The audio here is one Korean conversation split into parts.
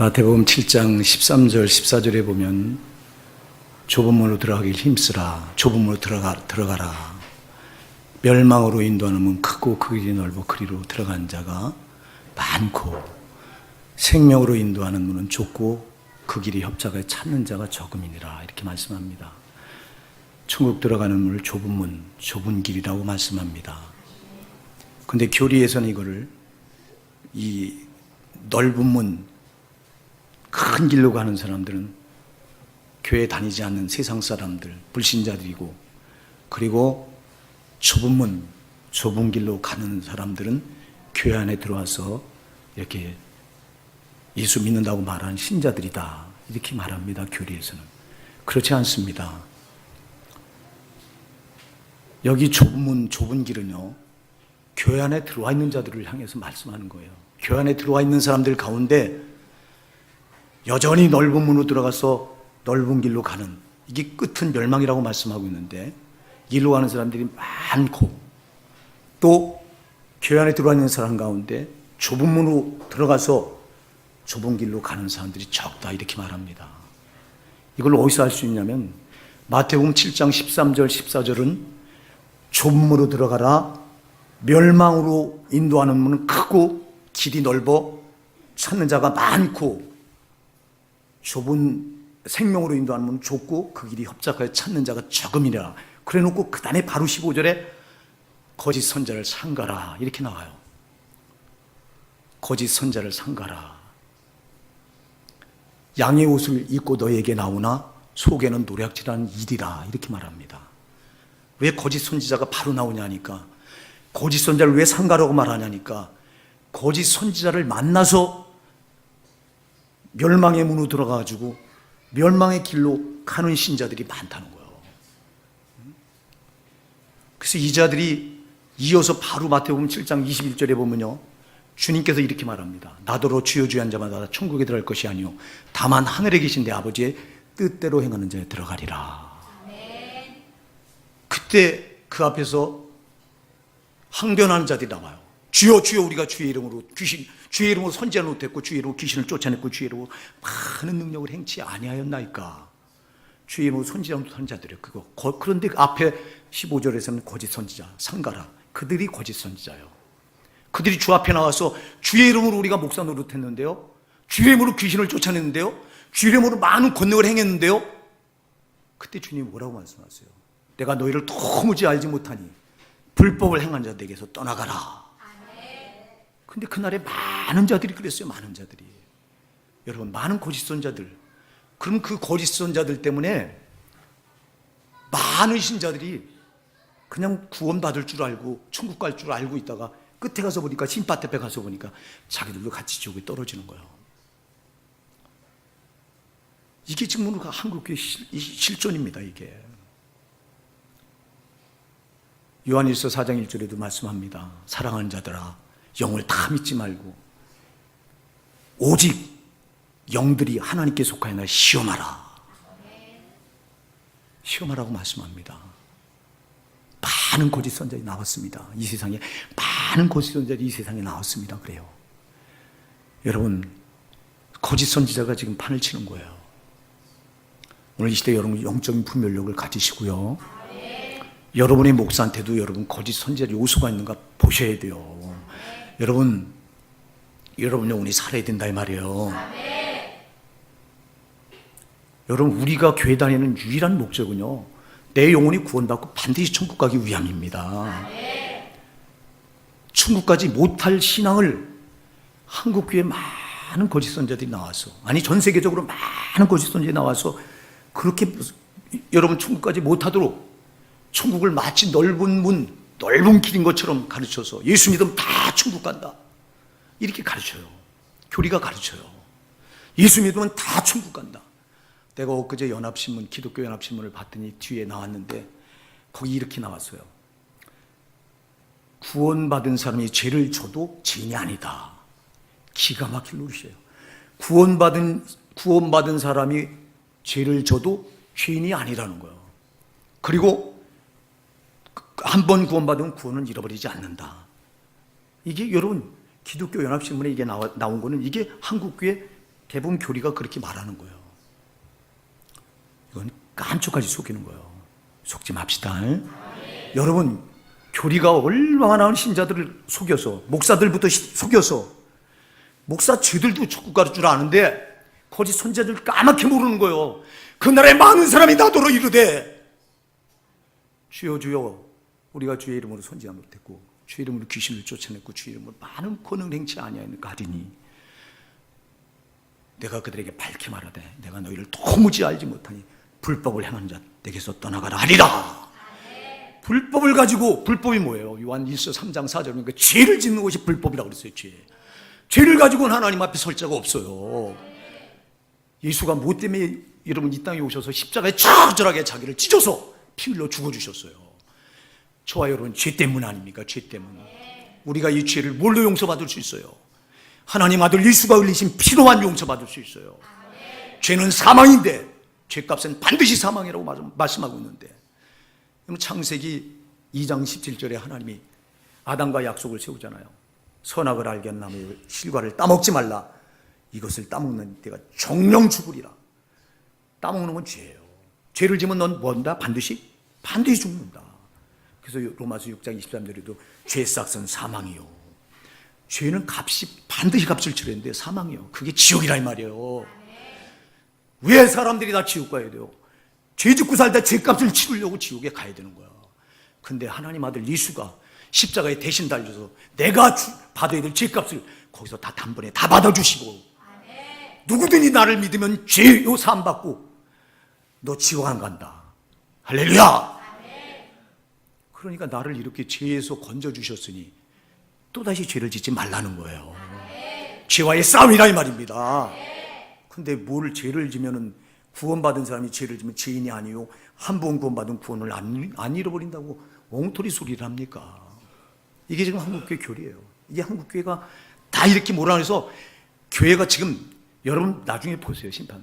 마태복음 7장 13절 14절에 보면 좁은 문으로 들어가길 힘쓰라. 좁은 문으로 들어가라. 멸망으로 인도하는 문 크고 그 길이 넓어 그리로 들어간 자가 많고, 생명으로 인도하는 문은 좁고 그 길이 협착하여 찾는 자가 적음이니라. 이렇게 말씀합니다. 천국 들어가는 문을 좁은 문, 좁은 길이라고 말씀합니다. 근데 교리에서는 이거를 이 넓은 문, 큰 길로 가는 사람들은 교회 다니지 않는 세상 사람들, 불신자들이고, 그리고 좁은 문, 좁은 길로 가는 사람들은 교회 안에 들어와서 이렇게 예수 믿는다고 말하는 신자들이다. 이렇게 말합니다. 교리에서는. 그렇지 않습니다. 여기 좁은 문, 좁은 길은요, 교회 안에 들어와 있는 자들을 향해서 말씀하는 거예요. 교회 안에 들어와 있는 사람들 가운데 여전히 넓은 문으로 들어가서 넓은 길로 가는, 이게 끝은 멸망이라고 말씀하고 있는데, 길로 가는 사람들이 많고, 또 교회 안에 들어와 있는 사람 가운데 좁은 문으로 들어가서 좁은 길로 가는 사람들이 적다. 이렇게 말합니다. 이걸 어디서 알 수 있냐면 마태복음 7장 13절 14절은 좁은 문으로 들어가라, 멸망으로 인도하는 문은 크고 길이 넓어 찾는 자가 많고, 좁은 생명으로 인도하는 문은 좁고 그 길이 협착하여 찾는 자가 적음이라. 그래 놓고 그 다음에 바로 15절에 거짓 선자를 삼가라. 이렇게 나와요. 거짓 선자를 삼가라. 양의 옷을 입고 너에게 나오나 속에는 노략질하는 일이라. 이렇게 말합니다. 왜 거짓 선지자가 바로 나오냐니까, 거짓 선자를 왜 삼가라고 말하냐니까, 거짓 선지자를 만나서 멸망의 문으로 들어가가지고 멸망의 길로 가는 신자들이 많다는 거예요. 그래서 이 자들이 이어서 바로 마태복음 7장 21절에 보면요, 주님께서 이렇게 말합니다. 나더러 주여 주여 한 자마다 천국에 들어갈 것이 아니요 다만 하늘에 계신 내 아버지의 뜻대로 행하는 자에 들어가리라. 그때 그 앞에서 항변하는 자들이 나와요. 주여 주여, 우리가 주의 이름으로 주의 이름으로 선지자를 못했고 주의 이름으로 귀신을 쫓아냈고 주의 이름으로 많은 능력을 행치 아니하였나이까. 주의 이름으로 선지자를 못한 자들이요. 그런데 그 앞에 15절에서는 거짓 선지자 삼가라. 그들이 거짓 선지자예요. 그들이 주 앞에 나와서 주의 이름으로 우리가 목사 노릇했는데요, 주의 이름으로 귀신을 쫓아냈는데요, 주의 이름으로 많은 권능을 행했는데요, 그때 주님이 뭐라고 말씀하세요? 내가 너희를 도무지 알지 못하니 불법을 행한 자들에게서 떠나가라. 근데 그날에 많은 자들이 그랬어요. 많은 자들이. 여러분, 많은 거짓 선자들. 그럼 그 거짓 선자들 때문에 많은 신자들이 그냥 구원받을 줄 알고 천국 갈 줄 알고 있다가 끝에 가서 보니까, 신밭 앞에 가서 보니까 자기들도 같이 지옥에 떨어지는 거예요. 이게 지금 한국교회 실존입니다. 이게 요한일서 4장 1절에도 말씀합니다. 사랑하는 자들아, 영을 다 믿지 말고 오직 영들이 하나님께 속하였나 시험하라. 시험하라고 말씀합니다. 많은 거짓 선자들이 나왔습니다. 이 세상에 많은 거짓 선자들이 이 세상에 나왔습니다. 그래요. 여러분, 거짓 선지자가 지금 판을 치는 거예요. 오늘 이 시대 여러분 영적인 분별력을 가지시고요, 여러분의 목사한테도 여러분 거짓 선지자 요소가 있는가 보셔야 돼요. 여러분, 여러분 영혼이 살아야 된다 이 말이에요. 여러분, 우리가 교회 다니는 유일한 목적은요, 내 영혼이 구원받고 반드시 천국 가기 위함입니다. 천국 가지 못할 신앙을 한국교회에 많은 거짓 선자들이 나와서, 아니 전 세계적으로 많은 거짓 선자들이 나와서 그렇게 여러분 천국 가지 못하도록 천국을 마치 넓은 문, 넓은 길인 것처럼 가르쳐서 예수 믿으면 다 천국 간다, 이렇게 가르쳐요. 교리가 가르쳐요. 예수 믿으면 다 천국 간다. 내가 엊그제 연합신문, 기독교 연합신문을 봤더니 뒤에 나왔는데 거기 이렇게 나왔어요. 구원받은 사람이 죄를 져도 죄인이 아니다. 기가 막힐 노릇이에요. 구원받은 사람이 죄를 져도 죄인이 아니라는 거예요. 그리고 한 번 구원받으면 구원은 잃어버리지 않는다. 이게 여러분 기독교 연합신문에 이게 나온 거는 이게 한국교회 대부분 교리가 그렇게 말하는 거예요. 이건 깜짝까지 속이는 거예요. 속지 맙시다. 여러분, 교리가 얼마나 많은 신자들을 속여서, 목사들부터 속여서, 목사 쟤들도 축구 가르칠 줄 아는데 거짓 선자들 까맣게 모르는 거예요. 그 나라에 많은 사람이 나더러 이르되 주여 주여 우리가 주의 이름으로 선지자 못했고 주의 이름으로 귀신을 쫓아냈고 주의 이름으로 많은 권능을 행치 아니하니 내가 그들에게 밝게 말하되 내가 너희를 도무지 알지 못하니 불법을 행하는 자 내게서 떠나가라 하리라. 불법을 가지고, 불법이 뭐예요? 요한일서 3장 4절이니까 죄를 짓는 것이 불법이라고 그랬어요. 죄를 가지고는 하나님 앞에 설 자가 없어요. 예수가 뭐 때문에 여러분 이 땅에 오셔서 십자가에 처절하게 자기를 찢어서 피 흘려 죽어주셨어요? 저와 여러분 죄 때문 아닙니까? 죄 때문. 우리가 이 죄를 뭘로 용서받을 수 있어요? 하나님 아들 예수가 흘리신 피로만 용서받을 수 있어요. 죄는 사망인데 죄값은 반드시 사망이라고 말씀하고 있는데, 창세기 2장 17절에 하나님이 아담과 약속을 세우잖아요. 선악을 알게 한 나무의 실과를 따먹지 말라. 이것을 따먹는 때가 정령 죽으리라. 따먹는 건 죄예요. 죄를 지면 넌 뭔다? 반드시 죽는다. 그래서 로마서 6장 23절에도 죄 싹은 사망이요. 죄는 반드시 값을 치르는데 사망이요. 그게 지옥이라 이 말이에요. 왜 사람들이 다 지옥 가야 돼요? 죄 짓고 살다 죄값을 치르려고 지옥에 가야 되는 거야. 근데 하나님 아들 예수가 십자가에 대신 달려서 내가 받아야 될 죄값을 거기서 다 단번에 다 받아주시고, 누구든지 나를 믿으면 죄요 사함 받고 너 지옥 안 간다. 할렐루야. 그러니까 나를 이렇게 죄에서 건져주셨으니 또다시 죄를 짓지 말라는 거예요. 죄와의 싸움이라 이 말입니다. 근데 뭘 죄를 지면은 구원받은 사람이 죄를 지면 죄인이 아니요 한 번 구원받은 구원을 안 잃어버린다고 엉터리 소리를 합니까? 이게 지금 한국교회 교리예요. 이게 한국교회가 다 이렇게 몰아내서 교회가 지금 여러분 나중에 보세요. 심판에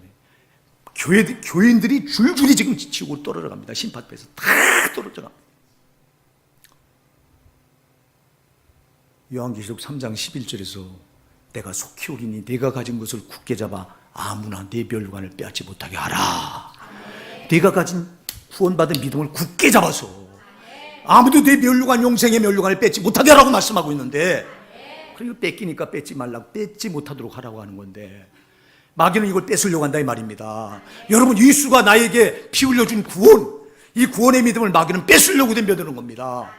교인들이 줄줄이 지금 지옥으로 떨어져 갑니다. 심판대에서 다 떨어져 갑니다. 요한계시록 3장 11절에서 내가 속히 오리니 내가 가진 것을 굳게 잡아 아무나 내 멸류관을 빼앗지 못하게 하라. 내가 가진 구원받은 믿음을 굳게 잡아서 아무도 내 멸류관, 영생의 멸류관을 뺏지 못하게 하라고 말씀하고 있는데, 그리고 뺏기니까 뺏지 말라고, 뺏지 못하도록 하라고 하는 건데, 마귀는 이걸 뺏으려고 한다 이 말입니다. 여러분, 예수가 나에게 피 흘려준 구원, 이 구원의 믿음을 마귀는 뺏으려고 덤벼드는 겁니다.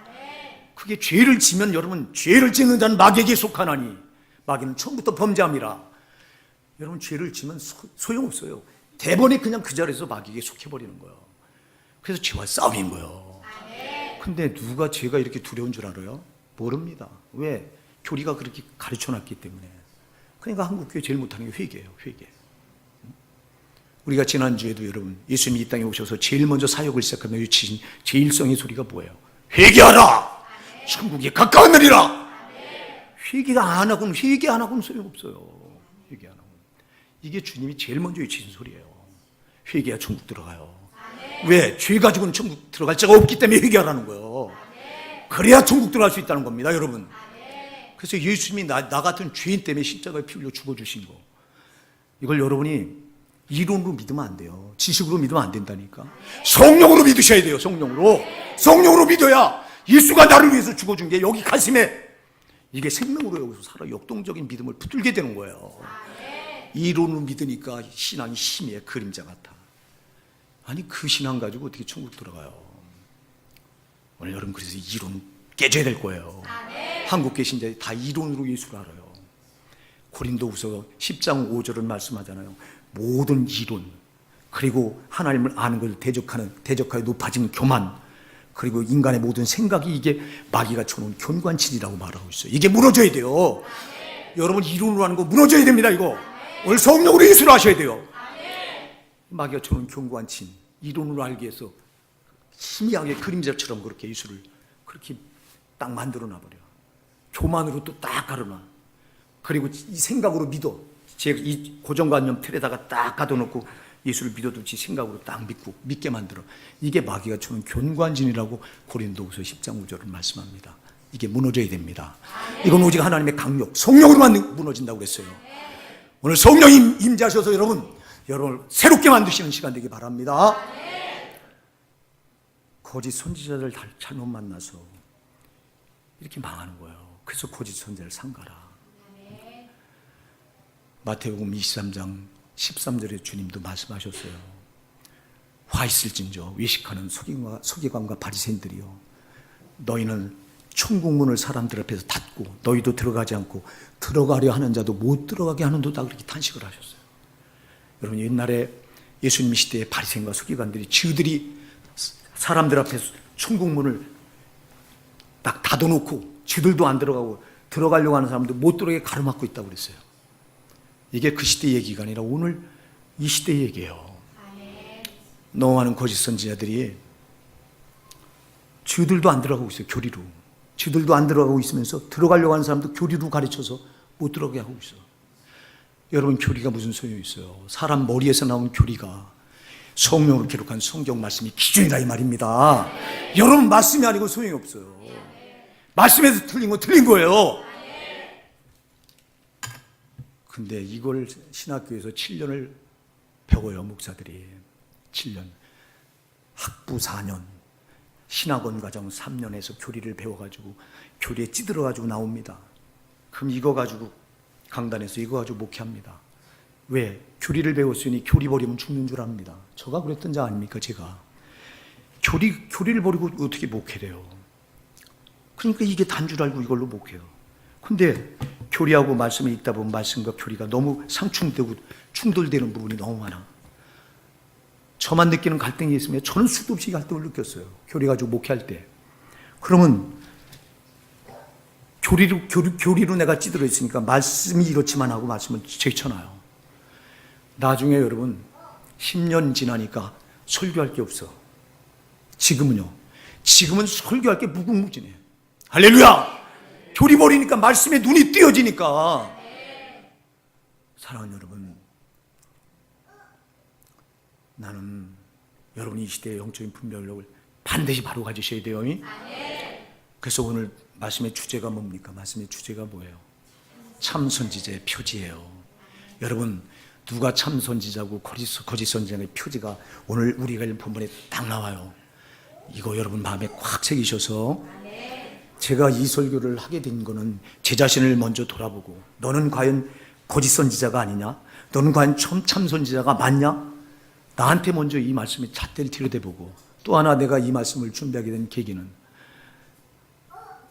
그게 죄를 지면 여러분, 죄를 짓는 자는 마귀에게 속하나니 마귀는 처음부터 범죄함이라. 여러분, 죄를 지면 소용없어요. 대번에 그냥 그 자리에서 마귀에게 속해버리는 거예요. 그래서 죄와 싸움인 거예요. 근데 누가 죄가 이렇게 두려운 줄 알아요? 모릅니다. 왜? 교리가 그렇게 가르쳐놨기 때문에. 그러니까 한국교회 제일 못하는 게 회개예요. 회개. 우리가 지난주에도 여러분 예수님이 이 땅에 오셔서 제일 먼저 사역을 시작하며 외치신 제1성의 소리가 뭐예요? 회개하라! 천국이 가까웠느니라! 회개 안 하고는 소용없어요. 회개 안 하고. 이게 주님이 제일 먼저 외치신 소리예요. 회개야 천국 들어가요. 왜? 죄 가지고는 천국 들어갈 자가 없기 때문에 회개하라는 거예요. 그래야 천국 들어갈 수 있다는 겁니다, 여러분. 그래서 예수님이 나 같은 죄인 때문에 십자가에 피 흘려 죽어주신 거, 이걸 여러분이 이론으로 믿으면 안 돼요. 지식으로 믿으면 안 된다니까. 성령으로 믿으셔야 돼요. 성령으로 믿어야 예수가 나를 위해서 죽어준 게 여기 가슴에 이게 생명으로 여기서 살아 역동적인 믿음을 붙들게 되는 거예요. 이론으로 믿으니까 신앙이 힘의 그림자 같아. 아니, 그 신앙 가지고 어떻게 천국 들어가요? 오늘 여러분, 그래서 이론 깨져야 될 거예요. 한국계 신자들이 다 이론으로 예수를 알아요. 고린도후서 10장 5절은 말씀하잖아요. 모든 이론, 그리고 하나님을 아는 걸 대적하여 높아진 교만, 그리고 인간의 모든 생각이 이게 마귀가 쳐놓은 견관치리라고 말하고 있어요. 이게 무너져야 돼요. 여러분, 이론으로 하는 거 무너져야 됩니다. 이거 오늘 성령으로 예수를 하셔야 돼요. 마귀가 쳐놓은 견관친, 이론으로 알기 위해서 희미하게 그림자처럼 그렇게 예수를 그렇게 딱 만들어 놔버려. 교만으로 또 딱 가려놔. 그리고 이 생각으로 믿어. 이 고정관념 틀에다가 딱 가둬놓고 예수를 믿어두지 생각으로 딱 믿게 만들어. 이게 마귀가 주는 견관진이라고 고린도후서 10장 5절은 말씀합니다. 이게 무너져야 됩니다. 이건 오직 하나님의 강력, 성령으로만 무너진다고 그랬어요. 오늘 성령님 임재하셔서 여러분을 새롭게 만드시는 시간 되기 바랍니다. 거짓 선지자들 잘못 만나서 이렇게 망하는 거예요. 그래서 거짓 선지자를 삼가라. 마태복음 23장 13절에 주님도 말씀하셨어요. 화 있을진저 외식하는 서기관과 바리새인들이요, 너희는 천국문을 사람들 앞에서 닫고 너희도 들어가지 않고 들어가려 하는 자도 못 들어가게 하는도다, 그렇게 탄식을 하셨어요. 여러분, 옛날에 예수님 시대에 바리새인과 서기관들이 쥐들이 사람들 앞에서 천국문을 딱 닫아놓고 쥐들도 안 들어가고 들어가려고 하는 사람도 못 들어가게 가로막고 있다고 그랬어요. 이게 그 시대 얘기가 아니라 오늘 이 시대 얘기예요. 너무 많은 거짓 선지자들이 쥐들도 안 들어가고 있어요. 교리로. 쥐들도 안 들어가고 있으면서 들어가려고 하는 사람도 교리로 가르쳐서 못 들어가게 하고 있어요. 여러분, 교리가 무슨 소용이 있어요? 사람 머리에서 나온 교리가 성령으로 기록한 성경 말씀이 기준이다 이 말입니다. 여러분, 말씀이 아니고 소용이 없어요. 말씀에서 틀린 거 틀린 거예요. 근데 이걸 신학교에서 7년을 배워요, 목사들이. 7년. 학부 4년. 신학원 과정 3년에서 교리를 배워가지고 교리에 찌들어가지고 나옵니다. 그럼 이거 가지고 강단에서 이거 가지고 목회합니다. 왜? 교리를 배웠으니 교리 버리면 죽는 줄 압니다. 저가 그랬던 자 아닙니까, 제가. 교리를 버리고 어떻게 목회를 해요? 그러니까 이게 단 줄 알고 이걸로 목회해요. 근데 교리하고 말씀을 읽다 보면 말씀과 교리가 너무 상충되고 충돌되는 부분이 너무 많아. 저만 느끼는 갈등이 있으면 저는 수도 없이 갈등을 느꼈어요. 교리 가지고 목회할 때. 그러면 교리로 내가 찌들어 있으니까 말씀이 이렇지만 하고 말씀을 제쳐놔요. 나중에 여러분 10년 지나니까 설교할 게 없어. 지금은 설교할 게 무궁무진해. 할렐루야! 교리 버리니까 말씀에 눈이 띄어지니까. 사랑하는 여러분, 나는 여러분이 이 시대의 영적인 분별력을 반드시 바로 가지셔야 돼요. 그래서 오늘 말씀의 주제가 뭡니까? 말씀의 주제가 뭐예요? 참 선지자의 표지예요. 여러분, 누가 참 선지자고 거짓 선지자의 표지가 오늘 우리가 읽은 본문에 딱 나와요. 이거 여러분 마음에 꽉 새기셔서, 제가 이 설교를 하게 된 거는 제 자신을 먼저 돌아보고, 너는 과연 거짓 선지자가 아니냐? 너는 과연 참 선지자가 맞냐? 나한테 먼저 이 말씀에 잣대를 들여다보고, 또 하나 내가 이 말씀을 준비하게 된 계기는,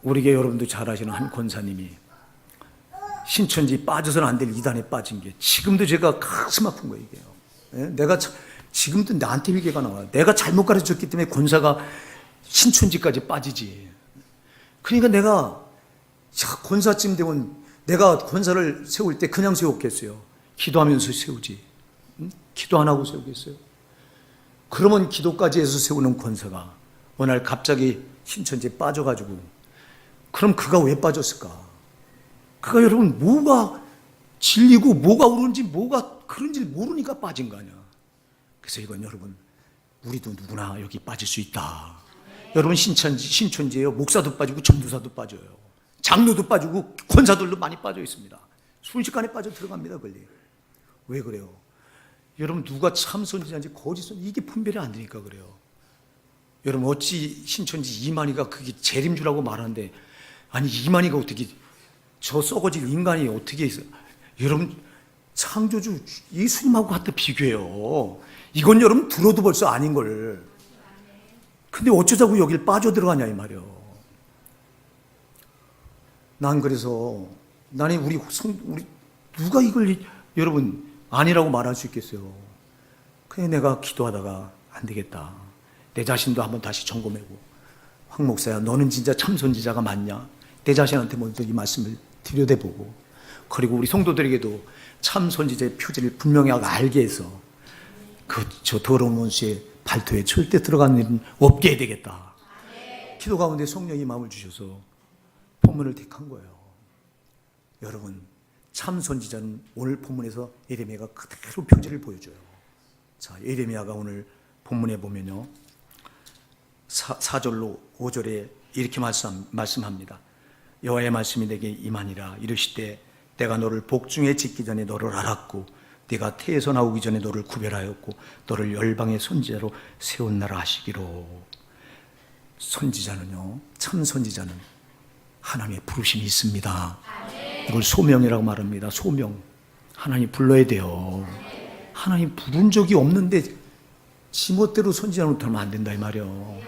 우리에게 여러분도 잘 아시는 한 권사님이 신천지 빠져서는 안 될 이단에 빠진 게 지금도 제가 가슴 아픈 거예요. 이게요. 내가 지금도 나한테 일개가 나와요. 내가 잘못 가르쳤기 때문에 권사가 신천지까지 빠지지. 그러니까 내가 권사쯤 되면 내가 권사를 세울 때 그냥 세웠겠어요? 기도하면서 세우지. 기도 안 하고 세우겠어요? 그러면 기도까지 해서 세우는 권사가 어느 날 갑자기 신천지에 빠져가지고, 그럼 그가 왜 빠졌을까? 그가 여러분 뭐가 진리고 뭐가 옳은지 뭐가 그런지 모르니까 빠진 거 아니야. 그래서 이건 여러분, 우리도 누구나 여기 빠질 수 있다. 여러분, 신천지예요. 목사도 빠지고 전도사도 빠져요. 장로도 빠지고 권사들도 많이 빠져 있습니다. 순식간에 빠져 들어갑니다, 권리. 왜 그래요? 여러분, 누가 참 선지자인지 거짓 선지자, 이게 분별이 안 되니까 그래요. 여러분, 어찌 신천지 이만희가 그게 재림주라고 말하는데, 아니 이만희가 어떻게 저 썩어질 인간이 어떻게 있어요? 여러분, 창조주 예수님하고 갖다 비교해요. 이건 여러분 들어도 벌써 아닌 걸. 근데 어쩌자고 여길 빠져들어가냐 이 말이에요. 난 그래서 나는 우리 누가 이걸 여러분 아니라고 말할 수 있겠어요. 그냥 내가 기도하다가 안 되겠다. 내 자신도 한번 다시 점검해보고, 황 목사야, 너는 진짜 참 선지자가 맞냐? 내 자신한테 먼저 이 말씀을 들여다보고, 그리고 우리 성도들에게도 참 선지자의 표지를 분명히 알게 해서 저 더러운 원수의 발토에 절대 들어가는 일은 없게 해야 되겠다. 기도 가운데 성령이 마음을 주셔서 본문을 택한 거예요. 여러분, 참 선지자는 오늘 본문에서 예레미야가 그대로 표지를 보여줘요. 자, 예레미야가 오늘 본문에 보면요, 4절로 5절에 이렇게 말씀합니다. 여호와의 말씀이 내게 임하니라. 이르시되 내가 너를 복중에 짓기 전에 너를 알았고 네가 태에서 나오기 전에 너를 구별하였고 너를 열방의 선지자로 세운 나라 하시기로. 선지자는요, 참 선지자는 하나님의 부르심이 있습니다. 이걸 소명이라고 말합니다. 소명. 하나님 불러야 돼요. 하나님 부른 적이 없는데 지멋대로 선지자 노릇하면 안 된다 이 말이에요.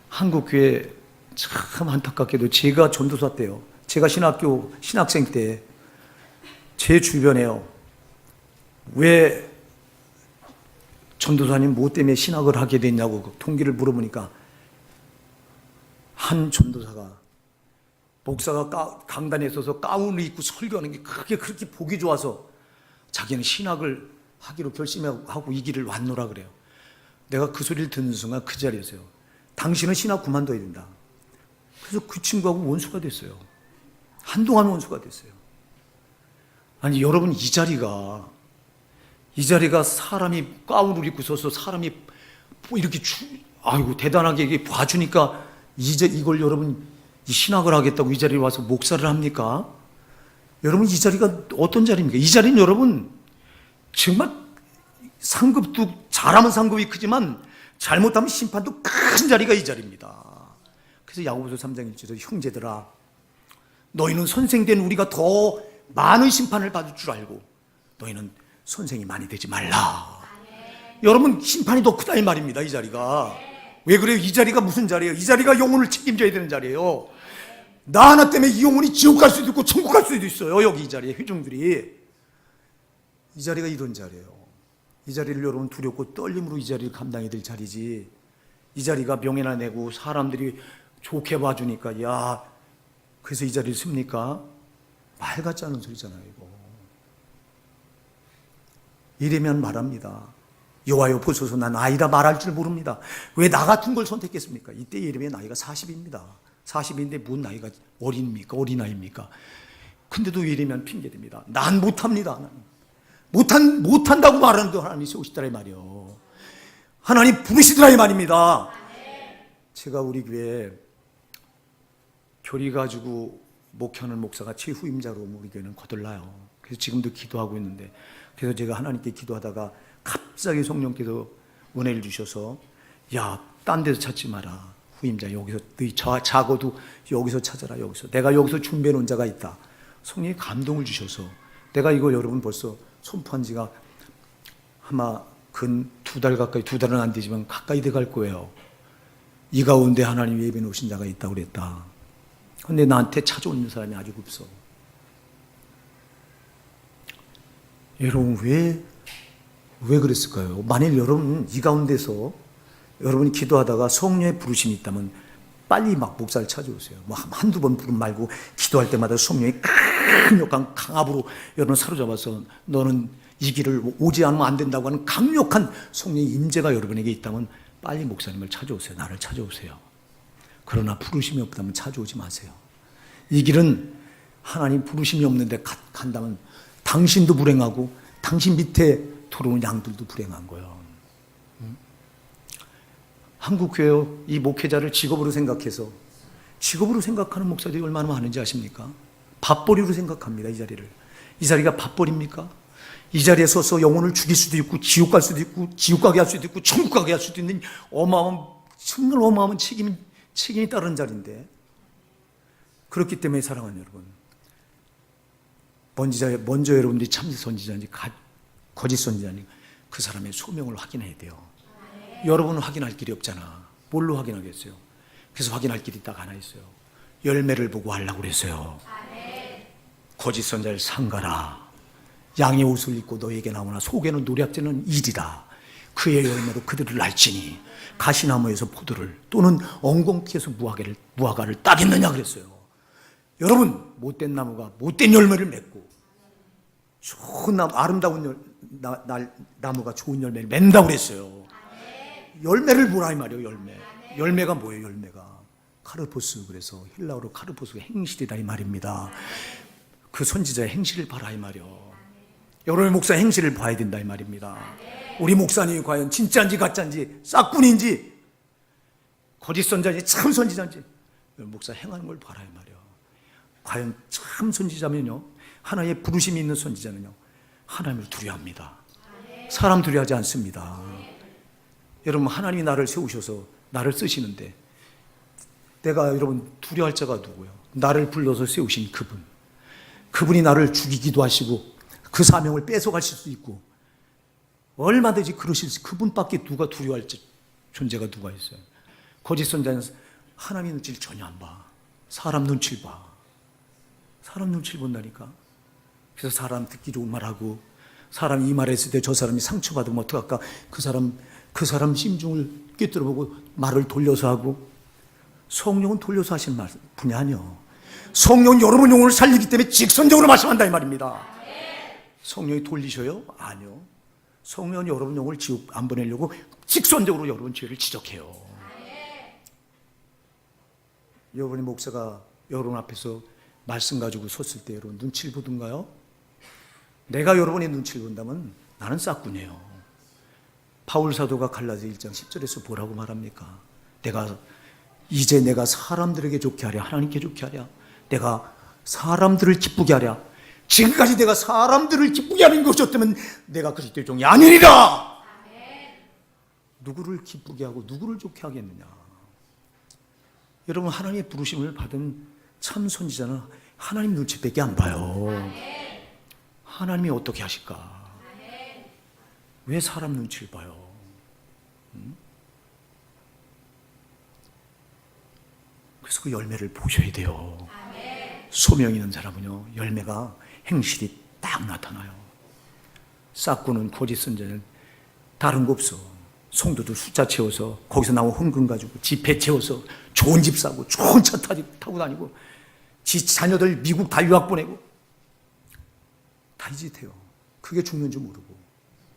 한국교회 참 안타깝게도 제가 전도사 때요, 제가 신학생 때 제 주변에요, 왜 전도사님 뭐 때문에 신학을 하게 됐냐고 동기를 물어보니까 한 전도사가 목사가 강단에 서서 가운을 입고 설교하는 게 그렇게 보기 좋아서 자기는 신학을 하기로 결심하고 이 길을 왔노라 그래요. 내가 그 소리를 듣는 순간 그 자리에서요, 당신은 신학 그만둬야 된다. 그래서 그 친구하고 원수가 됐어요. 한동안 원수가 됐어요. 아니 여러분, 이 자리가 사람이 가운을 입고 서서 사람이 뭐 이렇게 아이고 대단하게 이게 봐주니까 이걸 여러분 이 신학을 하겠다고 이 자리에 와서 목사를 합니까? 여러분, 이 자리가 어떤 자리입니까? 이 자리는 여러분 정말 상급도 잘하면 상급이 크지만 잘못하면 심판도 큰 자리가 이 자리입니다. 그래서 야고보서 3장 1절에 형제들아, 너희는 선생된 우리가 더 많은 심판을 받을 줄 알고 너희는 선생이 많이 되지 말라. 여러분, 심판이 더 크다 이 말입니다. 이 자리가. 왜 그래요? 이 자리가 무슨 자리예요? 이 자리가 영혼을 책임져야 되는 자리예요. 나 하나 때문에 이 영혼이 지옥 갈 수도 있고 천국 갈 수도 있어요. 여기 이 자리에 회중들이. 이 자리가 이런 자리예요. 이 자리를 여러분 두렵고 떨림으로 이 자리를 감당해야 될 자리지, 이 자리가 명예나 내고 사람들이 좋게 봐주니까 야 그래서 이 자리를 씁니까? 말 같지 않은 소리잖아요 이거. 이러면 말합니다. 여호와여 보소서, 난 아이라 말할 줄 모릅니다. 왜 나 같은 걸 선택했습니까? 이때 예레미야 나이가 40입니다. 40인데 뭔 나이가 어린입니까? 어린아이입니까? 근데도 예레미야는 핑계댑니다. 난 못합니다. 못한다고 말하는데 하나님이 세우시더라 이 말이요. 하나님 부르시더라 이 말입니다. 제가 우리 교회 교리 가지고 목회하는 목사가 최후임자로 우리 교회는 거들나요. 그래서 지금도 기도하고 있는데, 그래서 제가 하나님께 기도하다가 갑자기 성령께서 은혜를 주셔서 야, 딴 데서 찾지 마라. 후임자 여기서, 너희 작어도 여기서 찾아라. 여기서 내가 여기서 준비해 놓은 자가 있다. 성령이 감동을 주셔서 내가 이거 여러분 벌써 선포한 지가 아마 근 2달 가까이, 2달은 안 되지만 가까이 돼 갈 거예요. 이 가운데 하나님 예배 놓으신 자가 있다고 그랬다. 근데 나한테 찾아오는 사람이 아직 없어. 여러분 왜 그랬을까요? 만일 여러분 이 가운데서 여러분이 기도하다가 성령의 부르심이 있다면 빨리 막 목사를 찾아오세요. 뭐 한두 번 부름 말고 기도할 때마다 성령이 강력한 강압으로 여러분 사로잡아서 너는 이 길을 오지 않으면 안 된다고 하는 강력한 성령의 임재가 여러분에게 있다면 빨리 목사님을 찾아오세요. 나를 찾아오세요. 그러나 부르심이 없다면 찾아오지 마세요. 이 길은 하나님 부르심이 없는데 간다면 당신도 불행하고 당신 밑에 들어온 양들도 불행한 거예요. 한국교회 이 목회자를 직업으로 생각해서 직업으로 생각하는 목사들이 얼마나 많은지 아십니까? 밥벌이로 생각합니다. 이 자리를. 이 자리가 밥벌입니까? 이 자리에 서서 영혼을 죽일 수도 있고 지옥 갈 수도 있고 지옥 가게 할 수도 있고 천국 가게 할 수도 있는 정말 어마어마한 책임이 따르는 자리인데, 그렇기 때문에 사랑하는 여러분, 먼저 여러분들이 참 선지자인지 거짓 선지자인지 그 사람의 소명을 확인해야 돼요. 여러분은 확인할 길이 없잖아. 뭘로 확인하겠어요? 그래서 확인할 길이 딱 하나 있어요. 열매를 보고 하려고 그랬어요. 거짓 선지자를 삼가라. 양의 옷을 입고 너에게 나오나 속에는 노략질은 일이라. 그의 열매로 그들을 알지니 가시나무에서 포도를 또는 엉겅퀴에서 무화과를 따겠느냐 그랬어요. 여러분, 못된 나무가 못된 열매를 맺고 좋은 나무, 아름다운 나무가 좋은 열매를 맺는다고 그랬어요. 열매를 보라 이 말이에요. 열매가 뭐예요? 열매가 카르포스, 그래서 헬라어로 카르포스가 행실이다 이 말입니다. 그 선지자의 행실을 봐라 이 말이요. 여러분의 목사의 행실을 봐야 된다 이 말입니다. 우리 목사님이 과연 진짜인지 가짜인지, 싹군인지 거짓 선지자인지 참 선지자인지 목사 행하는 걸 봐라 이 말이요. 과연 참 선지자면요, 하나님의 부르심이 있는 선지자는요, 하나님을 두려워합니다. 사람 두려워하지 않습니다. 여러분, 하나님이 나를 세우셔서 나를 쓰시는데 내가 여러분 두려워할 자가 누구예요? 나를 불러서 세우신 그분. 그분이 나를 죽이기도 하시고 그 사명을 뺏어가실 수 있고 얼마든지 그러실 수, 그분밖에 누가 두려워할 존재가 누가 있어요? 거짓 선자는 하나님 눈치를 전혀 안 봐. 사람 눈치를 봐. 사람 눈치를 본다니까. 그래서 사람 듣기 좋은 말하고, 사람이 이 말했을 때 저 사람이 상처받으면 어떡할까? 그 사람 심중을 꿰뚫어보고 말을 돌려서 하고. 성령은 돌려서 하시는 분이 아니요. 성령은 여러분 영혼을 살리기 때문에 직선적으로 말씀한다 이 말입니다. 성령이 돌리셔요? 아니요. 성령은 여러분 영혼을 지옥 안 보내려고 직선적으로 여러분 죄를 지적해요. 여러분의 목사가 여러분 앞에서 말씀 가지고 섰을 때 여러분 눈치를 보든가요? 내가 여러분의 눈치를 본다면 나는 싹군이에요. 바울 사도가 갈라디아 1장 10절에서 뭐라고 말합니까? 이제 내가 사람들에게 좋게 하랴, 하나님께 좋게 하랴, 내가 사람들을 기쁘게 하랴. 지금까지 내가 사람들을 기쁘게 하는 것이었다면 내가 그리스도의 종이 아니리라. 누구를 기쁘게 하고 누구를 좋게 하겠느냐? 여러분, 하나님의 부르심을 받은 참 선지자는 하나님 눈치밖에 안 봐요. 하나님이 어떻게 하실까? 왜 사람 눈치를 봐요? 그래서 그 열매를 보셔야 돼요. 소명 있는 사람은요, 열매가 행실이 딱 나타나요. 싹구는 거짓 선자는 다른 거 없어. 성도들 숫자 채워서 거기서 나온 헌금 가지고 지 배 채워서 좋은 집 사고 좋은 차 타고 다니고 지 자녀들 미국 다 유학 보내고 다 이 짓 해요. 그게 죽는 줄 모르고.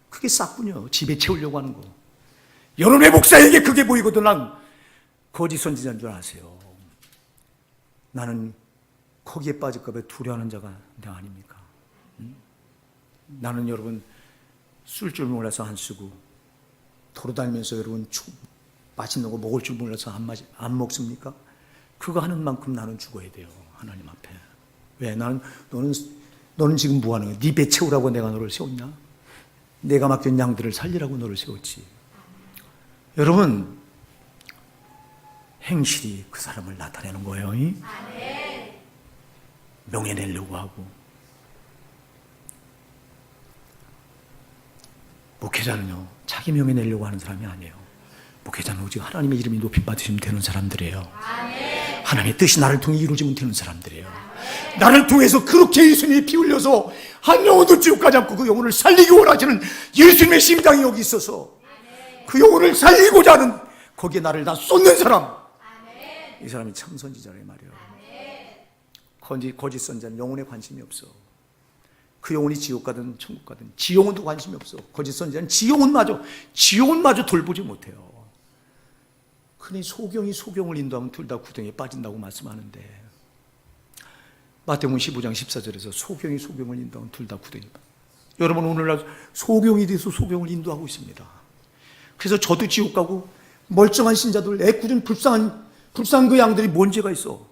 그게 싹군요. 집에 채우려고 하는 거. 여러분의 목사에게 그게 보이거든. 난 거짓 선지자인 줄 아세요. 나는 거기에 빠질까 봐 두려워하는 자가 내가 아닙니까? 나는 여러분 쓸 줄 몰라서 안 쓰고 돌아다니면서 여러분 맛있는 거 먹을 줄 몰라서 안 먹습니까? 그거 하는 만큼 나는 죽어야 돼요. 하나님 앞에. 왜? 너는 지금 뭐 하는 거야? 네 배 채우라고 내가 너를 세웠냐? 내가 맡긴 양들을 살리라고 너를 세웠지. 여러분, 행실이 그 사람을 나타내는 거예요. 명예 내려고 하고. 목회자는요, 자기 명예 내려고 하는 사람이 아니에요. 목회자는 오직 하나님의 이름이 높임 받으시면 되는 사람들이에요. 하나님의 뜻이 나를 통해 이루어지면 되는 사람들이에요. 나를 통해서 그렇게 예수님이 피 흘려서 한 영혼도 지옥 가지 않고 그 영혼을 살리기 원하시는 예수님의 심장이 여기 있어서 그 영혼을 살리고자 하는, 거기에 나를 다 쏟는 사람, 이 사람이 참 선지자란 말이에요. 거짓 선지자는 영혼에 관심이 없어. 그 영혼이 지옥 가든 천국 가든 지 영혼도 관심이 없어. 거짓 선지자는 지 영혼마저 돌보지 못해요. 그러니 소경을 인도하면 둘 다 구덩이에 빠진다고 말씀하는데, 마태복음 15장 14절에서 소경을 인도하면 둘 다 구덩이에 빠진다. 여러분, 오늘날 소경이 돼서 소경을 인도하고 있습니다. 그래서 저도 지옥 가고 멀쩡한 신자들, 애꿎은 불쌍한 그 양들이 뭔 죄가 있어?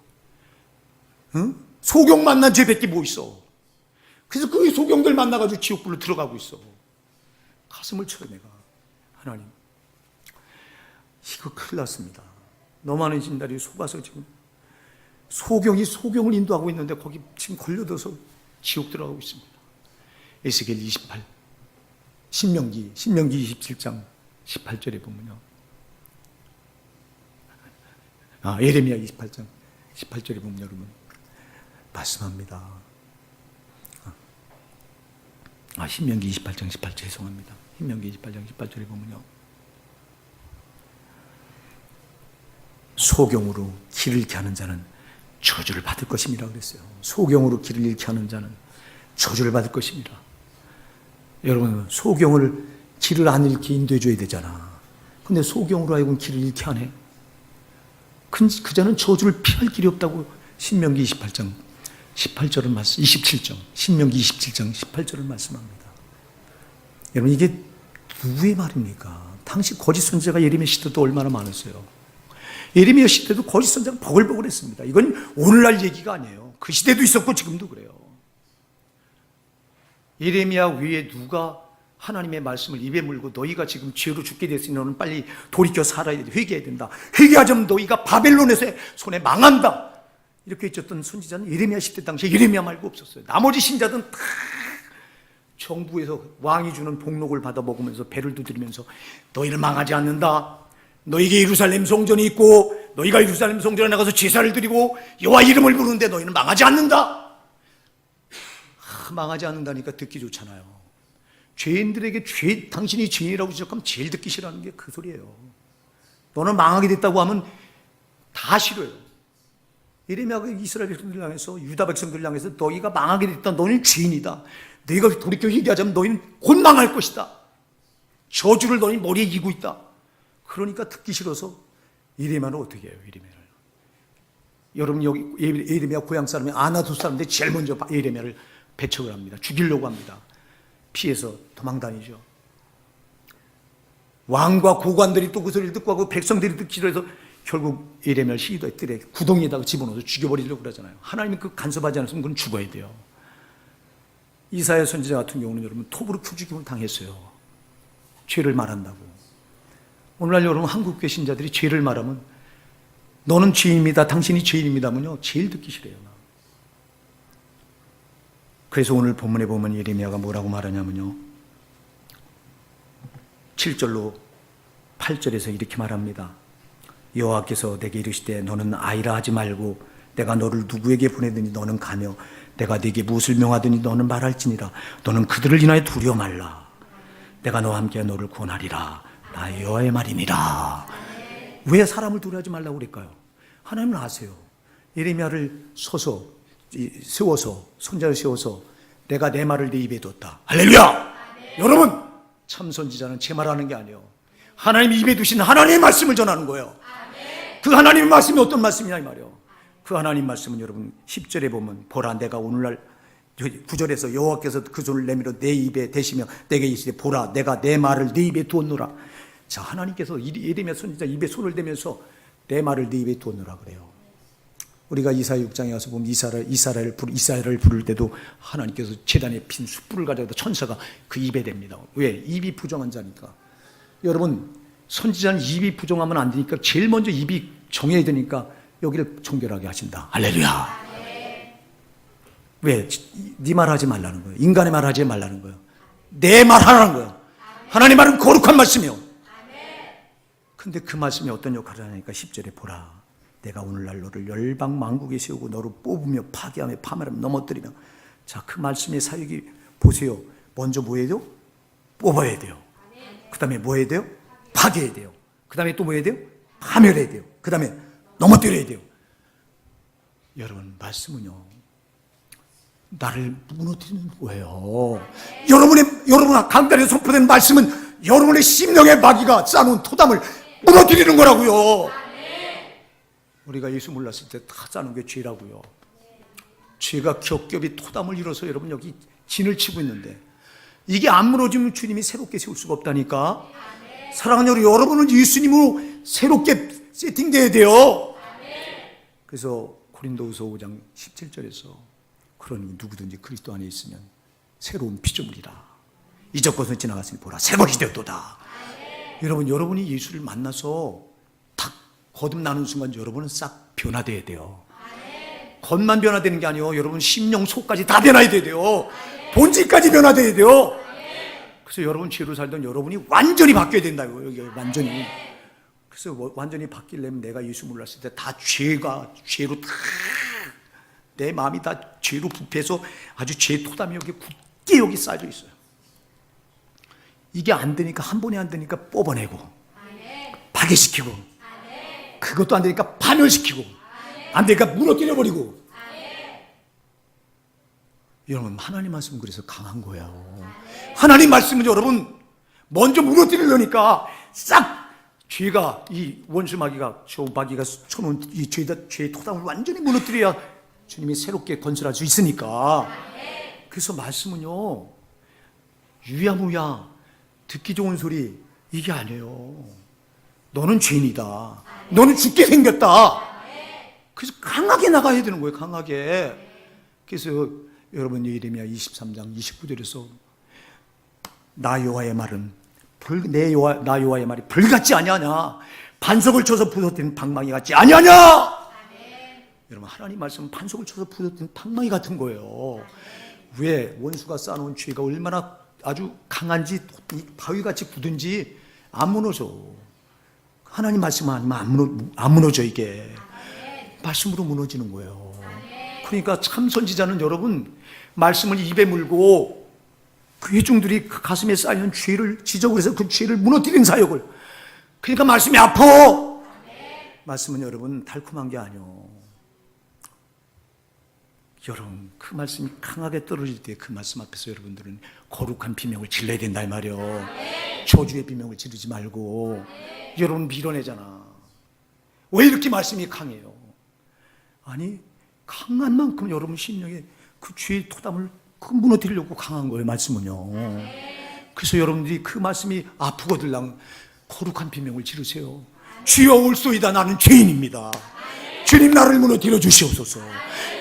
응? 소경 만난 죄밖에 뭐 있어? 그래서 그 소경들 만나가지고 지옥불로 들어가고 있어. 가슴을 쳐요, 내가. 하나님, 이거 큰일 났습니다. 너무 많은 신자들이 속아서 지금 소경을 인도하고 있는데 거기 지금 걸려들어서 지옥 들어가고 있습니다. 에스겔 28, 신명기 27장 18절에 보면요. 예레미야 28장 18절에 보면 여러분 말씀합니다. 신명기 28장 18절, 죄송합니다. 신명기 28장 18절에 보면요. 소경으로 길을 잃게 하는 자는 저주를 받을 것입니다 그랬어요. 소경으로 길을 잃게 하는 자는 저주를 받을 것입니다. 여러분, 소경을 길을 안 잃게 인도해 줘야 되잖아. 근데 소경으로 하여금 길을 잃게 하네. 그 자는 저주를 피할 길이 없다고 신명기 28장 18절을 말씀, 27장, 신명기 27장 18절을 말씀합니다. 여러분, 이게 누구의 말입니까? 당시 거짓 선지자가 예레미야 시대도 얼마나 많았어요. 예레미야 시대도 거짓 선지자가 버글버글했습니다. 이건 오늘날 얘기가 아니에요. 그 시대도 있었고 지금도 그래요. 예레미야 외에 누가 하나님의 말씀을 입에 물고 너희가 지금 죄로 죽게 됐으니 너는 빨리 돌이켜 살아야 돼. 회개해야 된다. 회개하지 않으면 너희가 바벨론에서의 손에 망한다. 이렇게 해줬던 선지자는 예레미야 10대 당시에 예레미야 말고 없었어요. 나머지 신자들은 다 정부에서 왕이 주는 복록을 받아 먹으면서 배를 두드리면서 너희를 망하지 않는다. 너희에게 예루살렘 성전이 있고 너희가 예루살렘 성전에 나가서 제사를 드리고 여호와 이름을 부르는데 너희는 망하지 않는다. 망하지 않는다니까 듣기 좋잖아요. 죄인들에게 당신이 죄인이라고 지적하면 제일 듣기 싫어하는 게 그 소리예요. 너는 망하게 됐다고 하면 다 싫어요. 예레미야가 이스라엘 백성들 향해서 유다 백성들 향해서 너희가 망하게 됐다. 너희는 죄인이다. 너희가 돌이켜 회개하자면 너희는 곧 망할 것이다. 저주를 너희 머리에 이고 있다. 그러니까 듣기 싫어서 예레미야는 어떻게 해요? 예레미야를 여러분 여기 예레미야 고향 사람이 아나도 사람인데 제일 먼저 예레미야를 배척을 합니다. 죽이려고 합니다. 피해서 도망다니죠. 왕과 고관들이 또 그 소리를 듣고 하고 백성들이 듣기 싫어해서 결국 예레미야를 시기도의 뜰에 구덩이에다가 집어넣어서 죽여버리려고 그러잖아요. 하나님이 그 간섭하지 않았으면 그건 죽어야 돼요. 이사야 선지자 같은 경우는 여러분 톱으로 표죽임을 당했어요. 죄를 말한다고. 오늘날 여러분 한국교회 신자들이 죄를 말하면 너는 죄인입니다. 당신이 죄인입니다면요 제일 듣기 싫어요. 그래서 오늘 본문에 보면 예레미야가 뭐라고 말하냐면요 7절로 8절에서 이렇게 말합니다. 여호와께서 내게 이르시되 너는 아이라 하지 말고 내가 너를 누구에게 보내더니 너는 가며 내가 네게 무엇을 명하더니 너는 말할지니라. 너는 그들을 인하여 두려워 말라. 내가 너와 함께 너를 구원하리라. 나 여호와의 말이니라. 왜 사람을 두려워하지 말라고 그럴까요? 하나님은 아세요. 예레미야를 세워서 손자를 세워서 내가 내 말을 내 입에 뒀다. 할렐루야. 여러분 참 선지자는 제 말하는 게 아니에요. 하나님이 입에 두신 하나님의 말씀을 전하는 거예요. 그 하나님의 말씀이 어떤 말씀이냐 이 말이에요. 그 하나님 말씀은 여러분 10절에 보면 보라 내가 오늘날 9절에서 여호와께서 그 손을 내밀어 내 입에 대시며 내게 이르시되 보라 내가 내 말을 네 입에 두었노라. 자 하나님께서 예레미야 선지자 입에 손을 대면서 내 말을 네 입에 두었노라 그래요. 우리가 이사야 6장에 가서 보면 이사야를 부를 때도 하나님께서 제단에 핀 숯불을 가져다 천사가 그 입에 댑니다. 왜? 입이 부정한 자니까. 여러분 선지자는 입이 부정하면 안 되니까 제일 먼저 입이 정해야 되니까 여기를 정결하게 하신다. 할렐루야. 왜? 네 말하지 말라는 거예요. 인간의 말하지 말라는 거예요. 내 말하라는 거예요. 하나님 말은 거룩한 말씀이요. 근데 그 말씀이 어떤 역할을 하니까 10절에 보라 내가 오늘날 너를 열방 만국에 세우고 너를 뽑으며 파괴하며 파멸하며 넘어뜨리며. 자, 그 말씀의 사역이 보세요. 먼저 뭐 해야 돼요? 뽑아야 돼요. 그 다음에 뭐 해야 돼요? 파괴해야 돼요. 그 다음에 또 뭐 해야 돼요? 파멸해야 돼요. 그 다음에 넘어뜨려야 돼요. 여러분 말씀은요 나를 무너뜨리는 거예요. 여러분 강단에 선포된 말씀은 여러분의 심령의 마귀가 쌓아놓은 토담을 무너뜨리는 거라고요. 우리가 예수 몰랐을 때 다 쌓는 게 죄라고요. 죄가 겹겹이 토담을 이뤄서 여러분 여기 진을 치고 있는데 이게 안 무너지면 주님이 새롭게 세울 수가 없다니까. 사랑하는 여러분은 예수님으로 새롭게 세팅돼야 돼요. 그래서 고린도후서 5장 17절에서 그러니 누구든지 그리스도 안에 있으면 새로운 피조물이라. 이적 것은 지나갔으니 보라 새 것이 되었도다. 여러분 여러분이 예수를 만나서 탁 거듭나는 순간 여러분은 싹 변화돼야 돼요. 겉만 변화되는 게 아니에요. 여러분 심령 속까지 다 변화해야 돼요. 본질까지 변화돼야 돼요. 그래서 여러분 죄로 살던 여러분이 완전히 바뀌어야 된다고요. 여기 완전히. 그래서 완전히 바뀌려면 내가 예수 몰랐을 때 다 죄로 다 내 마음이 다 죄로 부패해서 아주 죄 토담이 여기 굳게 여기 쌓여져 있어요. 이게 안 되니까 한 번에 안 되니까 뽑아내고 파괴시키고 그것도 안 되니까 파멸시키고 안 되니까 무너뜨려버리고. 여러분 하나님 말씀은 그래서 강한 거예요. 하나님 말씀은 여러분 먼저 무너뜨리려니까 싹 죄가 이 원수 마귀가 저 마귀가 쳐놓은 이 죄의 토담을 완전히 무너뜨려야 주님이 새롭게 건설할 수 있으니까. 그래서 말씀은요 유야무야 듣기 좋은 소리 이게 아니에요. 너는 죄인이다. 너는 죽게 생겼다. 그래서 강하게 나가야 되는 거예요. 강하게. 그래서 여러분 예레미야 23장 29절에서 나 여호와의 말은 나 여호와의 말이 불같지 아니하냐, 반석을 쳐서 부서뜨린 방망이 같지 아니하냐. 여러분 하나님 말씀은 반석을 쳐서 부서뜨린 방망이 같은 거예요. 왜? 원수가 쌓아놓은 죄가 얼마나 아주 강한지, 바위같이 굳은지 안 무너져. 하나님 말씀 아니면 안 무너져. 이게 말씀으로 무너지는 거예요. 그러니까 참 선지자는 여러분 말씀을 입에 물고 그 회중들이 그 가슴에 쌓이는 죄를 지적을 해서 그 죄를 무너뜨리는 사역을. 그러니까 말씀이 아파. 말씀은 여러분 달콤한 게 아니요. 여러분 그 말씀이 강하게 떨어질 때 그 말씀 앞에서 여러분들은 거룩한 비명을 질러야 된다 이 말이요. 저주의 비명을 지르지 말고. 여러분 밀어내잖아. 왜 이렇게 말씀이 강해요? 아니 강한 만큼 여러분 심령에 그 죄의 토담을 무너뜨리려고 강한 거예요. 말씀은요. 그래서 여러분들이 그 말씀이 아프거들랑 거룩한 비명을 지르세요. 주여 올소이다, 나는 죄인입니다. 주님 나를 무너뜨려 주시옵소서.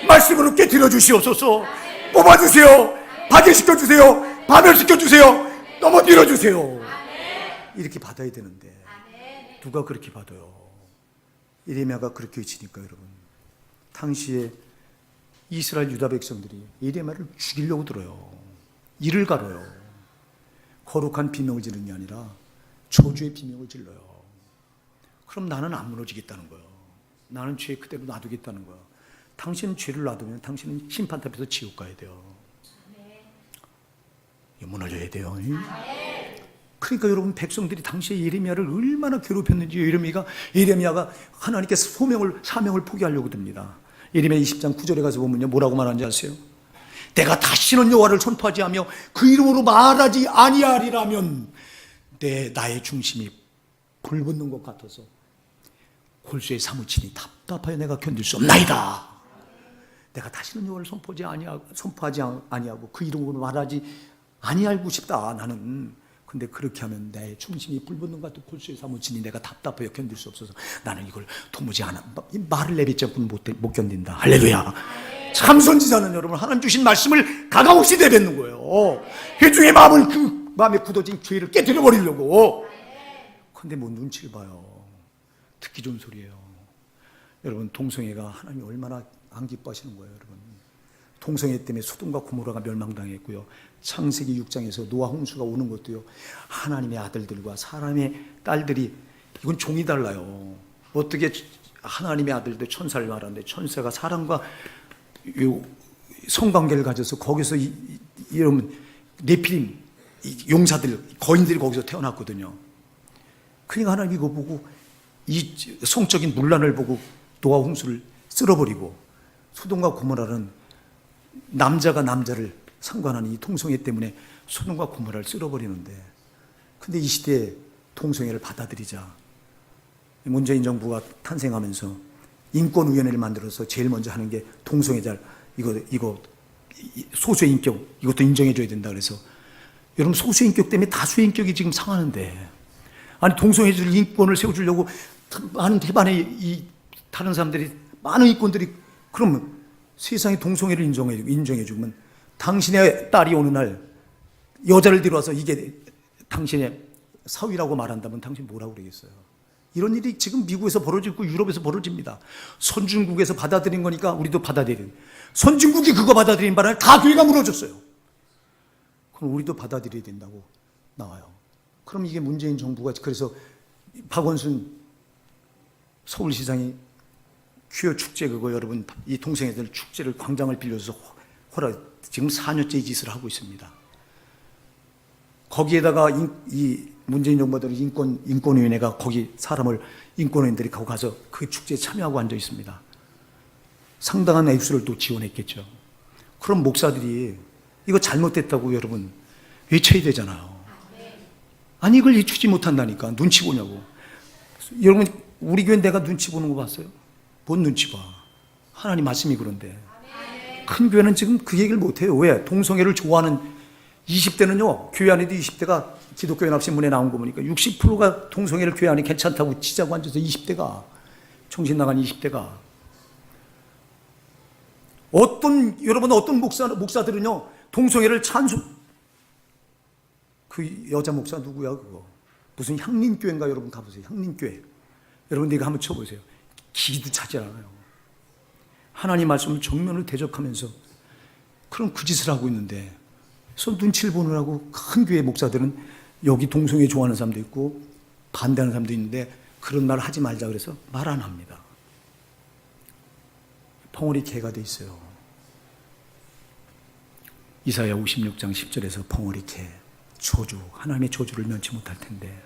말씀으로 깨뜨려 주시옵소서. 뽑아주세요. 파괴시켜 주세요. 파멸시켜 주세요. 넘어뜨려 주세요. 이렇게 받아야 되는데 누가 그렇게 받아요? 예레미야가 그렇게 외치니까 여러분, 당시에 이스라엘 유다 백성들이 예레미야를 죽이려고 들어요. 이를 가려요. 거룩한 비명을 지르는 게 아니라 저주의 비명을 질러요. 그럼 나는 안 무너지겠다는 거예요. 나는 죄 그대로 놔두겠다는 거예요. 당신은 죄를 놔두면 당신은 심판대 앞에서 지옥 가야 돼요. 무너져야 돼요. 그러니까 여러분 백성들이 당시에 예레미야를 얼마나 괴롭혔는지 예레미야가 하나님께 사명을 포기하려고 듭니다. 예레미야 20장 9절에 가서 보면요 뭐라고 말하는지 아세요? 내가 다시는 여호와를 선포하지 하며 그 이름으로 말하지 아니하리라면 나의 중심이 불붙는 것 같아서 골수에 사무치니 답답하여 내가 견딜 수 없나이다. 내가 다시는 여호와를 선포하지 아니하고 그 이름으로 말하지 아니하고 싶다 나는. 근데 그렇게 하면 내 중심이 불붙는 것 같은 골수에 사무치니 내가 답답하여 견딜 수 없어서 나는 이걸 도무지 말을 내뱉지 않고는 못 견딘다. 할렐루야. 참 선지자는 여러분 하나님 주신 말씀을 가감없이 내뱉는 거예요. 회중의 마음을 그 마음에 굳어진 죄를 깨뜨려 버리려고. 근데 뭐 눈치를 봐요. 듣기 좋은 소리예요. 여러분 동성애가 하나님이 얼마나 안 기뻐하시는 거예요. 여러분 동성애 때문에 소돔과 고모라가 멸망당했고요. 창세기 6장에서 노아 홍수가 오는 것도요 하나님의 아들들과 사람의 딸들이, 이건 종이 달라요. 어떻게 하나님의 아들들 천사를 말하는데 천사가 사람과 성관계를 가져서 거기서 이런 네피림 용사들 거인들이 거기서 태어났거든요. 그러니까 하나님이 이거 보고 이 성적인 문란을 보고 노아 홍수를 쓸어버리고, 소돔과 고모라는 남자가 남자를 상관하는 이 동성애 때문에 소돔과 고모라를 쓸어버리는데, 근데 이 시대에 동성애를 받아들이자 문재인 정부가 탄생하면서 인권위원회를 만들어서 제일 먼저 하는 게 동성애자 이거 소수의 인격 이것도 인정해줘야 된다. 그래서 여러분 소수의 인격 때문에 다수의 인격이 지금 상하는데, 아니 동성애자들 인권을 세워주려고 많은 대반의 이 다른 사람들이 많은 인권들이, 그러면 세상에 동성애를 인정해주면 당신의 딸이 어느 날 여자를 데려와서 이게 당신의 사위라고 말한다면 당신 뭐라고 그러겠어요? 이런 일이 지금 미국에서 벌어지고 유럽에서 벌어집니다. 선진국에서 받아들인 거니까 우리도 받아들인, 선진국이 그거 받아들인 바람에 다 교회가 무너졌어요. 그럼 우리도 받아들여야 된다고 나와요. 그럼 이게 문재인 정부가, 그래서 박원순 서울시장이 퀴어 축제 그거 여러분 이 동성애들 축제를 광장을 빌려서 지금 4년째 이 짓을 하고 있습니다. 거기에다가 이 문재인 정부들 인권위원회가 거기 인권위원들이 거기 가서 그 축제에 참여하고 앉아 있습니다. 상당한 액수를 또 지원했겠죠. 그럼 목사들이 이거 잘못됐다고 여러분 외쳐야 되잖아요. 아니 이걸 외치지 못한다니까. 눈치 보냐고. 여러분 우리 교회 내가 눈치 보는 거 봤어요? 뭔 눈치 봐. 하나님 말씀이 그런데. 큰 교회는 지금 그 얘기를 못해요. 왜? 동성애를 좋아하는 20대는요 교회 안에도 20대가 기독교연합신문에 나온 거 보니까 60%가 동성애를 교회 안에 괜찮다고 치자고 앉아서 20대가 정신 나간 20대가 여러분 어떤 목사들은요, 동성애를 그 여자 목사 누구야 그거? 무슨 향림교회인가? 여러분 가보세요. 향림교회. 여러분 내가 한번 쳐보세요. 기도 차지 않아요. 하나님 말씀을 정면으로 대적하면서 그런 그 짓을 하고 있는데, 그래서 눈치를 보느라고 큰 교회 목사들은 여기 동성애 좋아하는 사람도 있고 반대하는 사람도 있는데 그런 말 하지 말자 그래서 말 안 합니다. 벙어리 개가 돼 있어요. 이사야 56장 10절에서 벙어리 개, 저주, 하나님의 저주를 면치 못할 텐데.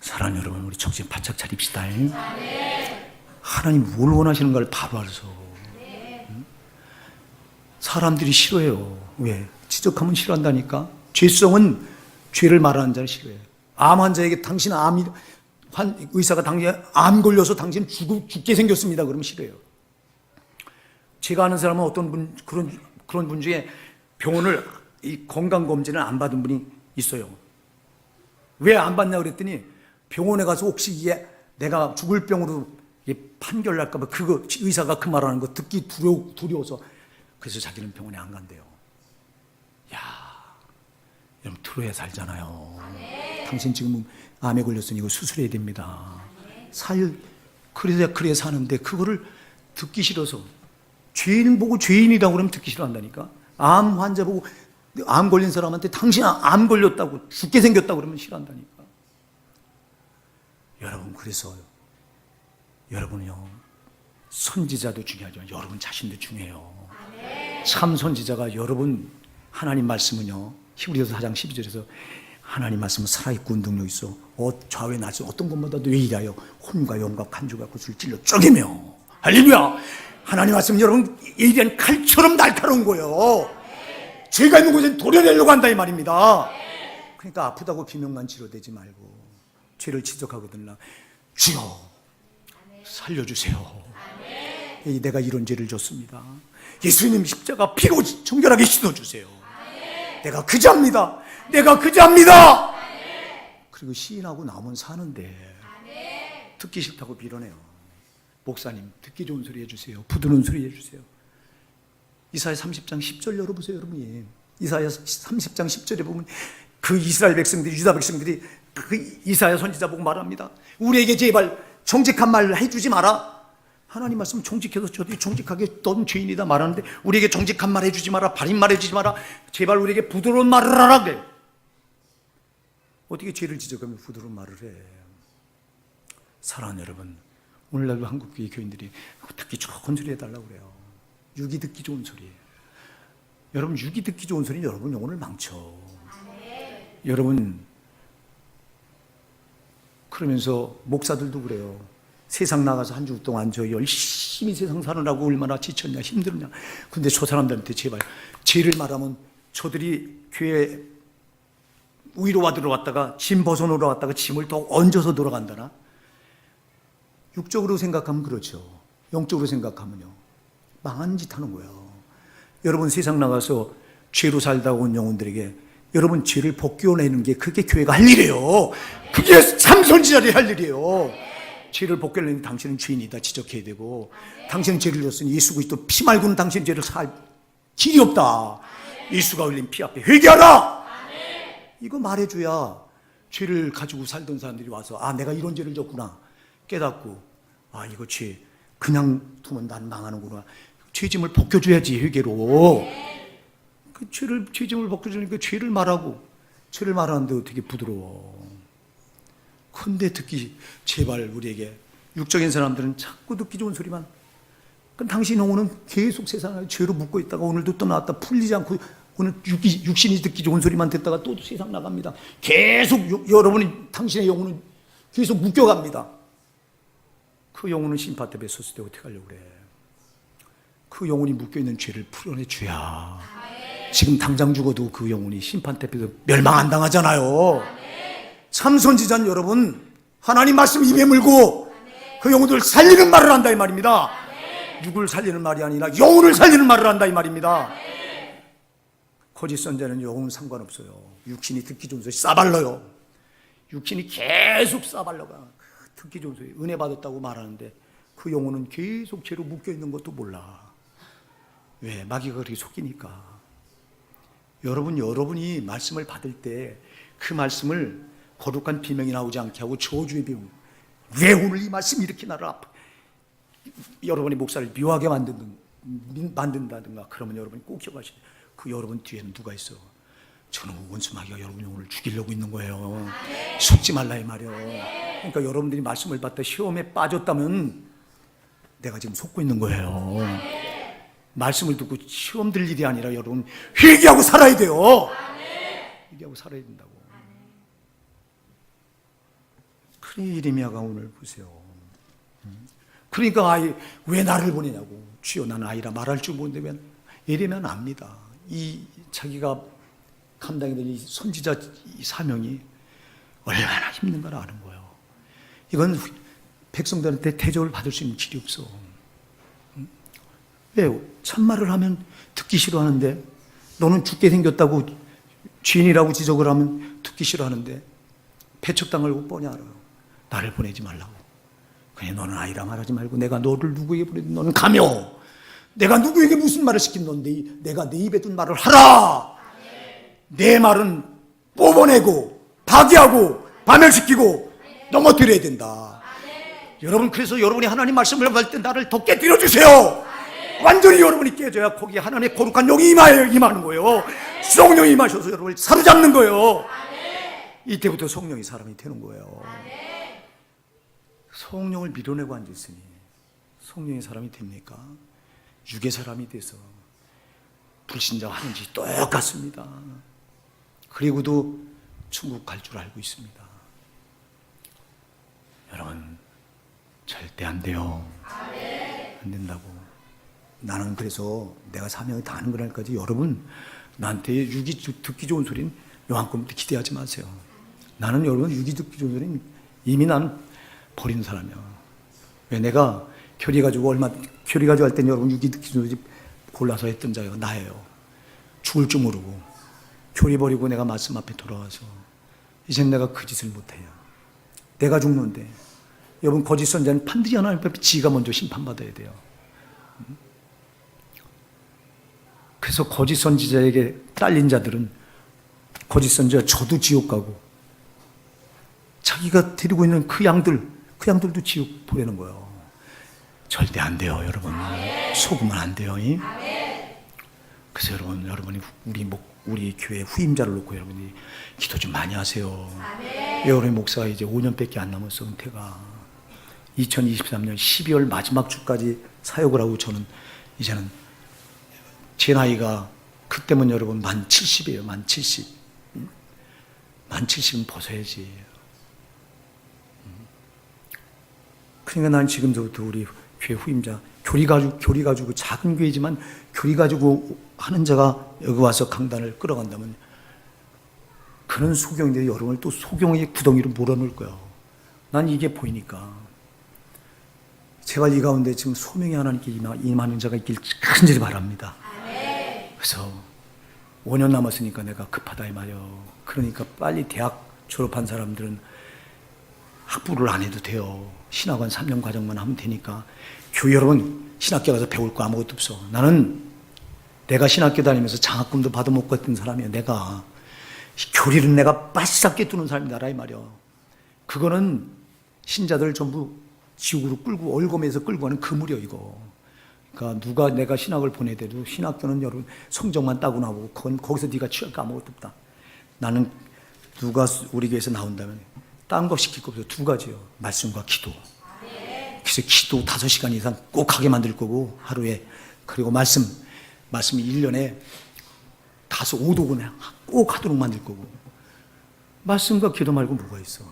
사랑하는 여러분, 우리 정신 바짝 차립시다. 하나님 뭘 원하시는가를 바로 알아서. 사람들이 싫어해요. 왜? 지적하면 싫어한다니까. 죄성은 죄를 말하는 자를 싫어해요. 암 환자에게 당신 의사가 당신 암 걸려서 당신 죽게 생겼습니다. 그러면 싫어해요. 제가 아는 사람은 어떤 분, 그런 분 중에 병원을, 이 건강검진을 안 받은 분이 있어요. 왜 안 받냐 그랬더니 병원에 가서 혹시 이게 내가 죽을 병으로 판결 날까봐 그거 의사가 그 말하는 거 듣기 두려워서 그래서 자기는 병원에 안 간대요. 야, 여러분 들어야 살잖아요. 당신 지금 암에 걸렸으니 이거 수술해야 됩니다. 그래야 사는데 그거를 듣기 싫어서, 죄인 보고 죄인이라고 그러면 듣기 싫어한다니까. 암 환자 보고 암 걸린 사람한테 당신 암 걸렸다고 죽게 생겼다고 그러면 싫어한다니까. 여러분, 그래서 여러분요, 선지자도 중요하지만 여러분 자신도 중요해요. 참 선지자가 여러분, 하나님 말씀은요, 히브리서 4장 12절에서 하나님 말씀은 살아있고 운동력 있어 좌우에 낮은 어떤 것보다도 외일하여 혼과 영과 간주가 그것을 찔러 쪼개며. 할렐루야. 하나님 말씀은 여러분 예리한 칼처럼 날카로운 거예요. 죄가 있는 곳에 도려내려고 한다 이 말입니다. 그러니까 아프다고 비명만 치료되지 말고 죄를 지적하거든요. 주여 살려주세요. 내가 이런 죄를 졌습니다. 예수님 십자가 피로 정결하게 씻어주세요. 내가 그 자입니다. 내가 그 자입니다. 그리고 시인하고 나면 사는데 듣기 싫다고 빌어내요. 목사님 듣기 좋은 소리 해주세요. 부드러운 소리 해주세요. 이사야 30장 10절 열어보세요. 여러분이 이사야 30장 10절에 보면 그 이스라엘 백성들이, 유다 백성들이 그 이사야 선지자 보고 말합니다. 우리에게 제발 정직한 말 해주지 마라. 하나님 말씀 정직해서 저들이 정직하게 넌 죄인이다 말하는데 우리에게 정직한 말 해주지 마라. 바린 말 해주지 마라. 제발 우리에게 부드러운 말을 하라 그래. 어떻게 죄를 지적하면 부드러운 말을 해. 사랑하는 여러분, 오늘날도 한국교회 교인들이 듣기 좋은 소리 해달라고 그래요. 육이 듣기 좋은 소리. 여러분 육이 듣기 좋은 소리 여러분 영혼을 망쳐. 여러분 그러면서 목사들도 그래요. 세상 나가서 한 주 동안 저 열심히 세상 사느라고 얼마나 지쳤냐 힘들냐. 근데 저 사람들한테 제발 죄를 말하면 저들이 교회 위로 들어왔다가 짐 벗어놓으러 왔다가 짐을 더 얹어서 돌아간다나. 육적으로 생각하면 그렇죠. 영적으로 생각하면요 망한 짓 하는 거예요. 여러분 세상 나가서 죄로 살다 온 영혼들에게 여러분 죄를 벗겨내는 게 그게 교회가 할 일이에요. 그게 참 선지자들이 할 일이에요. 죄를 벗겨내는 당신은 죄인이다 지적해야 되고, 당신은 죄를 졌으니 예수 그리스도 피 말고는 당신 죄를 살 길이 없다. 예수가 흘린 피 앞에 회개하라. 이거 말해줘야 죄를 가지고 살던 사람들이 와서 아 내가 이런 죄를 졌구나 깨닫고 아 이거 죄 그냥 두면 난 망하는구나. 죄짐을 벗겨줘야지 회개로. 그 죄짐을 벗겨주니까 죄를 말하고 죄를 말하는데 어떻게 부드러워. 근데 듣기 제발 우리에게 육적인 사람들은 자꾸 듣기 좋은 소리만. 그럼 당신 영혼은 계속 세상에 죄로 묶고 있다가 오늘도 또 나왔다 풀리지 않고 오늘 육신이 듣기 좋은 소리만 듣다가 또 세상 나갑니다. 계속 여러분이 당신의 영혼은 계속 묶여갑니다. 그 영혼은 심판대에 섰을 때 어떻게 하려고 그래. 그 영혼이 묶여있는 죄를 풀어내줘야 지금 당장 죽어도 그 영혼이 심판대에서 멸망 안 당하잖아요. 참 선지자는 여러분 하나님 말씀 입에 물고 그 영혼을 살리는 말을 한다 이 말입니다. 육을 살리는 말이 아니라 영혼을 살리는 말을 한다 이 말입니다. 거짓 선자는 영혼은 상관없어요. 육신이 듣기 좋은 소리 싸발러요. 육신이 계속 싸발러가 듣기 좋은 소리 은혜 받았다고 말하는데 그 영혼은 계속 죄로 묶여있는 것도 몰라. 왜? 마귀가 그렇게 속이니까. 여러분이 말씀을 받을 때 그 말씀을 거룩한 비명이 나오지 않게 하고 저주의 비명, 왜 오늘 이 말씀이 이렇게 나를 여러분이 목사를 묘하게 만든다든가 그러면 여러분이 꼭 기억하시죠. 그 여러분 뒤에는 누가 있어? 저는 원수 마귀가 여러분 영혼을 죽이려고 있는 거예요. 속지 말라 이 말이에요. 그러니까 여러분들이 말씀을 받다 시험에 빠졌다면 내가 지금 속고 있는 거예요. 말씀을 듣고 시험 들 일이 아니라 여러분 회개하고 살아야 돼요. 회개하고 살아야 된다고. 그러니 예레미야가 오늘 보세요. 그러니까 왜 나를 보내냐고. 주여 나는 아이라 말할 줄 모르는데 왜. 예레미야는 압니다. 이 자기가 감당해야 될 이 선지자 이 사명이 얼마나 힘든가를 아는 거예요. 이건 백성들한테 대접을 받을 수 있는 길이 없어. 왜? 참말을 하면 듣기 싫어하는데, 너는 죽게 생겼다고 죄인이라고 지적을 하면 듣기 싫어하는데, 배척당할 거 뻔히 알아요. 나를 보내지 말라고. 그냥 너는 아이라 말하지 말고 내가 너를 누구에게 보내든 너는 가며, 내가 누구에게 무슨 말을 시키면 넌 내가 내 입에 둔 말을 하라. 내 말은 뽑아내고 파괴하고 파멸시키고 넘어뜨려야 된다. 여러분, 그래서 여러분이 하나님 말씀을 받을 때 나를 더 깨뜨려 주세요. 완전히 여러분이 깨져야 거기에 하나님의 거룩한 영이 임하는 거예요. 성령이 임하셔서 여러분을 사로잡는 거예요. 이때부터 성령이 사람이 되는 거예요. 성령을 밀어내고 앉았으니 성령의 사람이 됩니까? 육의 사람이 돼서 불신자가 하는 짓이 똑같습니다. 그리고도 천국 갈 줄 알고 있습니다. 여러분, 절대 안 돼요. 안 된다고. 나는 그래서 내가 사명을 다하는 그날까지 여러분 나한테 육이 듣기 좋은 소리는 요한껏부터 기대하지 마세요. 나는 여러분 육이 듣기 좋은 소리는 이미 나는 버린 사람이야. 왜? 내가 교리 가지고 할 때는 여러분 육이 듣기 좋은 소리 골라서 했던 자가 나예요. 죽을 줄 모르고 교리 버리고 내가 말씀 앞에 돌아와서 이젠 내가 그 짓을 못해요. 내가 죽는데 여러분 거짓 선자는 반드시 하나님 앞에 지가 먼저 심판받아야 돼요. 그래서 거짓 선지자에게 딸린 자들은 거짓 선지자 저도 지옥 가고 자기가 데리고 있는 그 양들도 지옥 보내는 거예요. 절대 안 돼요, 여러분. 속으면 안 돼요. 그래서 여러분이 우리 교회 후임자를 놓고 여러분이 기도 좀 많이 하세요. 여러분의 목사가 이제 5년밖에 안 남았어, 은퇴가. 2023년 12월 마지막 주까지 사역을 하고 저는 이제는 제 나이가 그때면 여러분 만 70이에요. 만 70. 만 70은 벗어야지. 그러니까 난 지금부터 우리 교회 후임자, 교리 가지고 작은 교회지만 교리 가지고 하는 자가 여기 와서 강단을 끌어간다면 그런 소경인데 여러분을 또 소경의 구덩이로 몰아넣을 거예요. 난 이게 보이니까. 제가 이 가운데 지금 소명이 하나님께 임하는 자가 있길 간절히 바랍니다. 그래서 5년 남았으니까 내가 급하다 이 말이에요. 그러니까 빨리 대학 졸업한 사람들은 학부를 안 해도 돼요. 신학원 3년 과정만 하면 되니까. 교회 여러분 신학교 가서 배울 거 아무것도 없어. 나는 내가 신학교 다니면서 장학금도 받아 먹고 했던 사람이에요. 내가 교리는 내가 바싹 깨뜨는 사람이다 이 말이에요. 그거는 신자들 전부 지옥으로 끌고 얼검에서 끌고 가는 그물이에요 이거. 그러니까 누가 내가 신학을 보내더라도 신학교는 여러분 성적만 따고 나오고 거기서 네가 취할 거 아무것도 없다. 나는 누가 우리 교회에서 나온다면 딴 거 시킬 거 없어. 두 가지요. 말씀과 기도. 그래서 기도 5시간 이상 꼭 하게 만들 거고 하루에. 그리고 말씀이 1년에 5-5독은 꼭 하도록 만들 거고. 말씀과 기도 말고 뭐가 있어?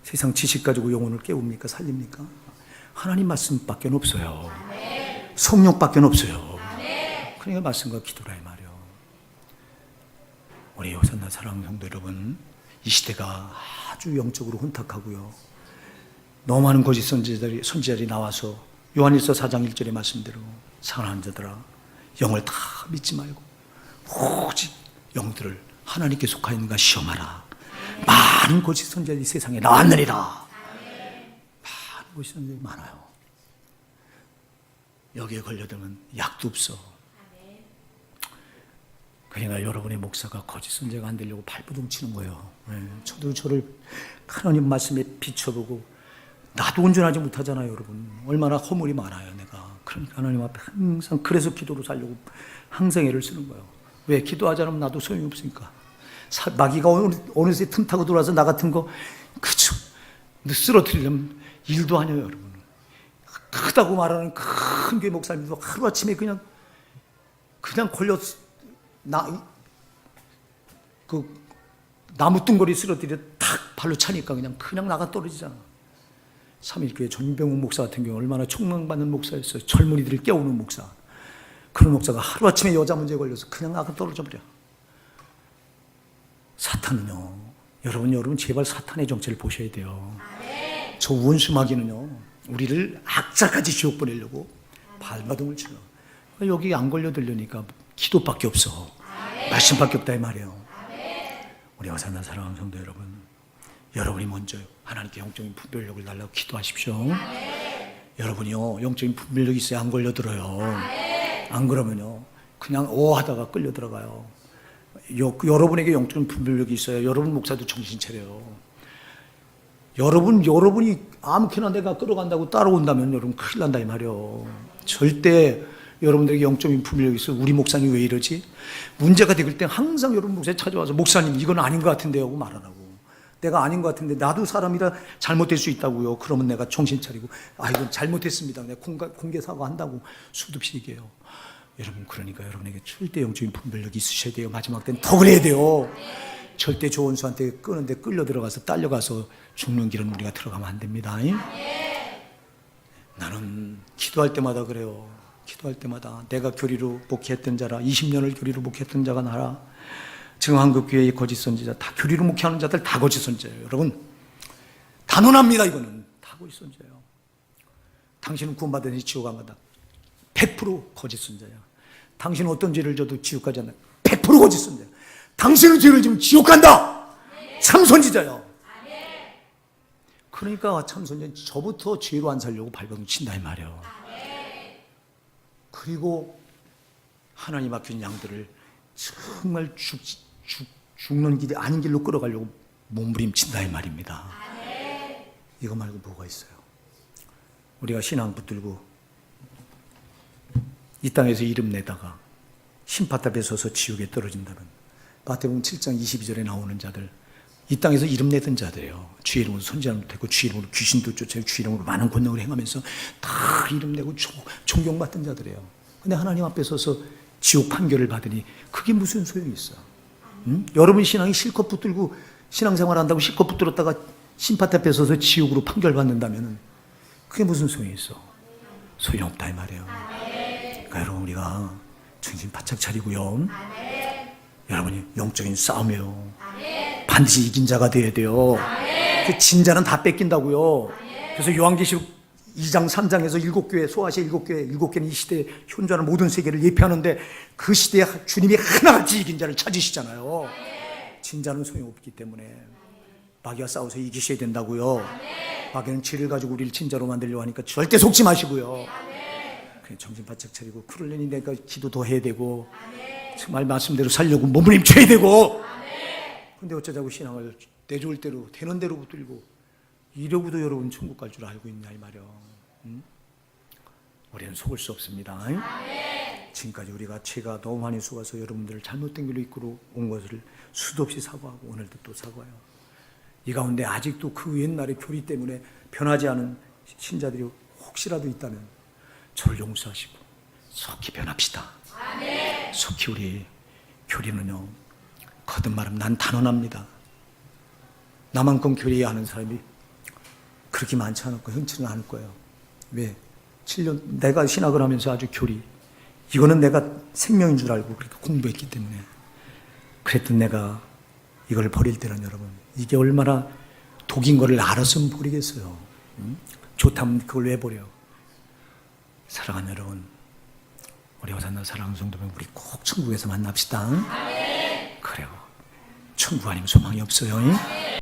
세상 지식 가지고 영혼을 깨웁니까? 살립니까? 하나님 말씀밖에 없어요. 성령밖에 없어요. 그러니까 말씀과 기도라 이 말이요. 우리 호산나 사랑하는 성도 여러분, 이 시대가 아주 영적으로 혼탁하고요. 너무 많은 거짓 선지자들이 나와서 요한일서 4장 1절의 말씀대로 사랑하는 자들아 영을 다 믿지 말고 오직 영들을 하나님께 속하였는가 시험하라. 많은 거짓 선지자들이 세상에 나왔느니라. 많은 보시는 게 많아요. 여기에 걸려들면 약도 없어. 그러니까 여러분의 목사가 거짓 선제가 안 되려고 발버둥 치는 거예요. 저도 저를 하나님 말씀에 비춰보고 나도 온전하지 못하잖아요, 여러분. 얼마나 허물이 많아요, 내가. 그러니까 하나님 앞에 항상 그래서 기도로 살려고 항상 애를 쓰는 거예요. 왜? 기도하지 않으면 나도 소용이 없으니까. 마귀가 어느새 틈타고 들어와서 나 같은 거 그쵸 쓰러뜨리려면 일도 아니에요, 여러분. 크다고 말하는 큰 교회 목사님도 하루아침에 그냥 걸려 나무 뚱거리 쓰러뜨려 탁 발로 차니까 그냥 나가 떨어지잖아. 3.1교회 전병욱 목사 같은 경우 얼마나 총망받는 목사였어요. 젊은이들을 깨우는 목사. 그런 목사가 하루아침에 여자 문제에 걸려서 그냥 나가 떨어져 버려. 사탄은요, 여러분 제발 사탄의 정체를 보셔야 돼요. 저 원수 마귀는요, 우리를 악자까지 지옥 보내려고 발버둥을 치러. 여기 안 걸려들려니까 기도밖에 없어. 말씀밖에 없다 이 말이에요. 우리 어사나 사랑하는 성도 여러분, 여러분이 먼저 하나님께 영적인 분별력을 달라고 기도하십시오. 여러분이요, 영적인 분별력이 있어야 안 걸려들어요. 안 그러면요, 그냥 하다가 끌려 들어가요. 여러분에게 영적인 분별력이 있어야 여러분 목사도 정신 차려요. 여러분이 아무렇게나 내가 끌어간다고 따라온다면 여러분 큰일 난다 이 말이에요. 절대 여러분들에게 영적인 분별력이 있어. 우리 목사님 왜 이러지? 문제가 되길 때 항상 여러분 목사님 찾아와서 목사님 이건 아닌 것 같은데요 하고 말하라고. 내가 아닌 것 같은데 나도 사람이라 잘못될 수 있다고요. 그러면 내가 정신 차리고 이건 잘못했습니다. 내가 공개 사과한다고 수도 없이 얘기해요. 여러분 그러니까 여러분에게 절대 영적인 분별력이 있으셔야 돼요. 마지막 때는 더 그래야 돼요. 절대 좋은 수한테 끄는데 끌려 들어가서 딸려가서 죽는 길은 우리가 들어가면 안 됩니다. 나는 기도할 때마다 그래요. 기도할 때마다 내가 교리로 목회했던 자라 20년을 교리로 목회했던 자가 나라 정한국교회의 거짓 선지자 다 교리로 목회하는 자들 다 거짓 선지자예요. 여러분 단언합니다. 이거는 다 거짓 선지자예요. 당신은 구원받으니 지옥 안 간다. 100% 거짓 선지자야. 당신은 어떤 죄를 져도 지옥 가지 않는다. 100% 거짓 선지자야. 당신은 죄를 지면 지옥 간다. 참 선지자야. 그러니까 참 선지자는 저부터 죄로 안 살려고 발버둥 친다 이 말이에요. 그리고 하나님 맡긴 양들을 정말 죽는 길이 아닌 길로 끌어가려고 몸부림친다 이 말입니다. 이거 말고 뭐가 있어요? 우리가 신앙 붙들고 이 땅에서 이름 내다가 신바탑에 서서 지옥에 떨어진다면 마태복음 7장 22절에 나오는 자들 이 땅에서 이름 내던 자들이에요. 주의 이름으로 선지자도 되고 주의 이름으로 귀신도 쫓아요. 주의 이름으로 많은 권능을 행하면서 다 이름 내고 존경받던 자들이에요. 근데 하나님 앞에 서서 지옥 판결을 받으니 그게 무슨 소용이 있어? 응? 여러분 신앙이 실컷 붙들고 신앙생활 한다고 실컷 붙들었다가 심판 앞에 서서 지옥으로 판결받는다면 그게 무슨 소용이 있어? 소용없다 이 말이에요. 그러니까 여러분 우리가 정신 바짝 차리고요. 여러분이 영적인 싸움이에요. 반드시 이긴 자가 돼야 돼요. 그 진자는 다 뺏긴다고요. 그래서 요한계시록 2장 3장에서 7교회 소아시아 7교회 7개는 이 시대에 현존하는 모든 세계를 예표하는데 그 시대에 주님이 하나같이 이긴 자를 찾으시잖아요. 진자는 소용없기 때문에 마귀와 싸워서 이기셔야 된다고요. 마귀는 죄를 가지고 우리를 진자로 만들려고 하니까 절대 속지 마시고요. 그냥 정신 바짝 차리고 그러려니 내가 기도 더 해야 되고 정말 말씀대로 살려고 몸부림쳐야 되고 근데 어쩌자고 신앙을 내좋을 대로 되는 대로 붙들고 이러고도 여러분 천국 갈 줄 알고 있냐 이 말이요. 우리는 속을 수 없습니다. 지금까지 우리가 죄가 너무 많이 속아서 여러분들을 잘못된 길로 이끌어 온 것을 수도 없이 사과하고 오늘도 또 사과해요. 이 가운데 아직도 그 옛날의 교리 때문에 변하지 않은 신자들이 혹시라도 있다면 저를 용서하시고 속히 변합시다. 속히 우리 교리는요 거듭말하면 난 단언합니다. 나만큼 교리하는 사람이 그렇게 많지 않을 거예요. 흔치는 않을 거예요. 왜? 7년 내가 신학을 하면서 아주 교리 이거는 내가 생명인 줄 알고 그렇게 공부했기 때문에 그랬던 내가 이걸 버릴 때는 여러분 이게 얼마나 독인 거를 알았으면 버리겠어요. 좋다면 그걸 왜 버려? 사랑하는 여러분 우리 호산나 사랑하는 성도면 우리 꼭 천국에서 만납시다. 그래요. 천국 아니면 소망이 없어요.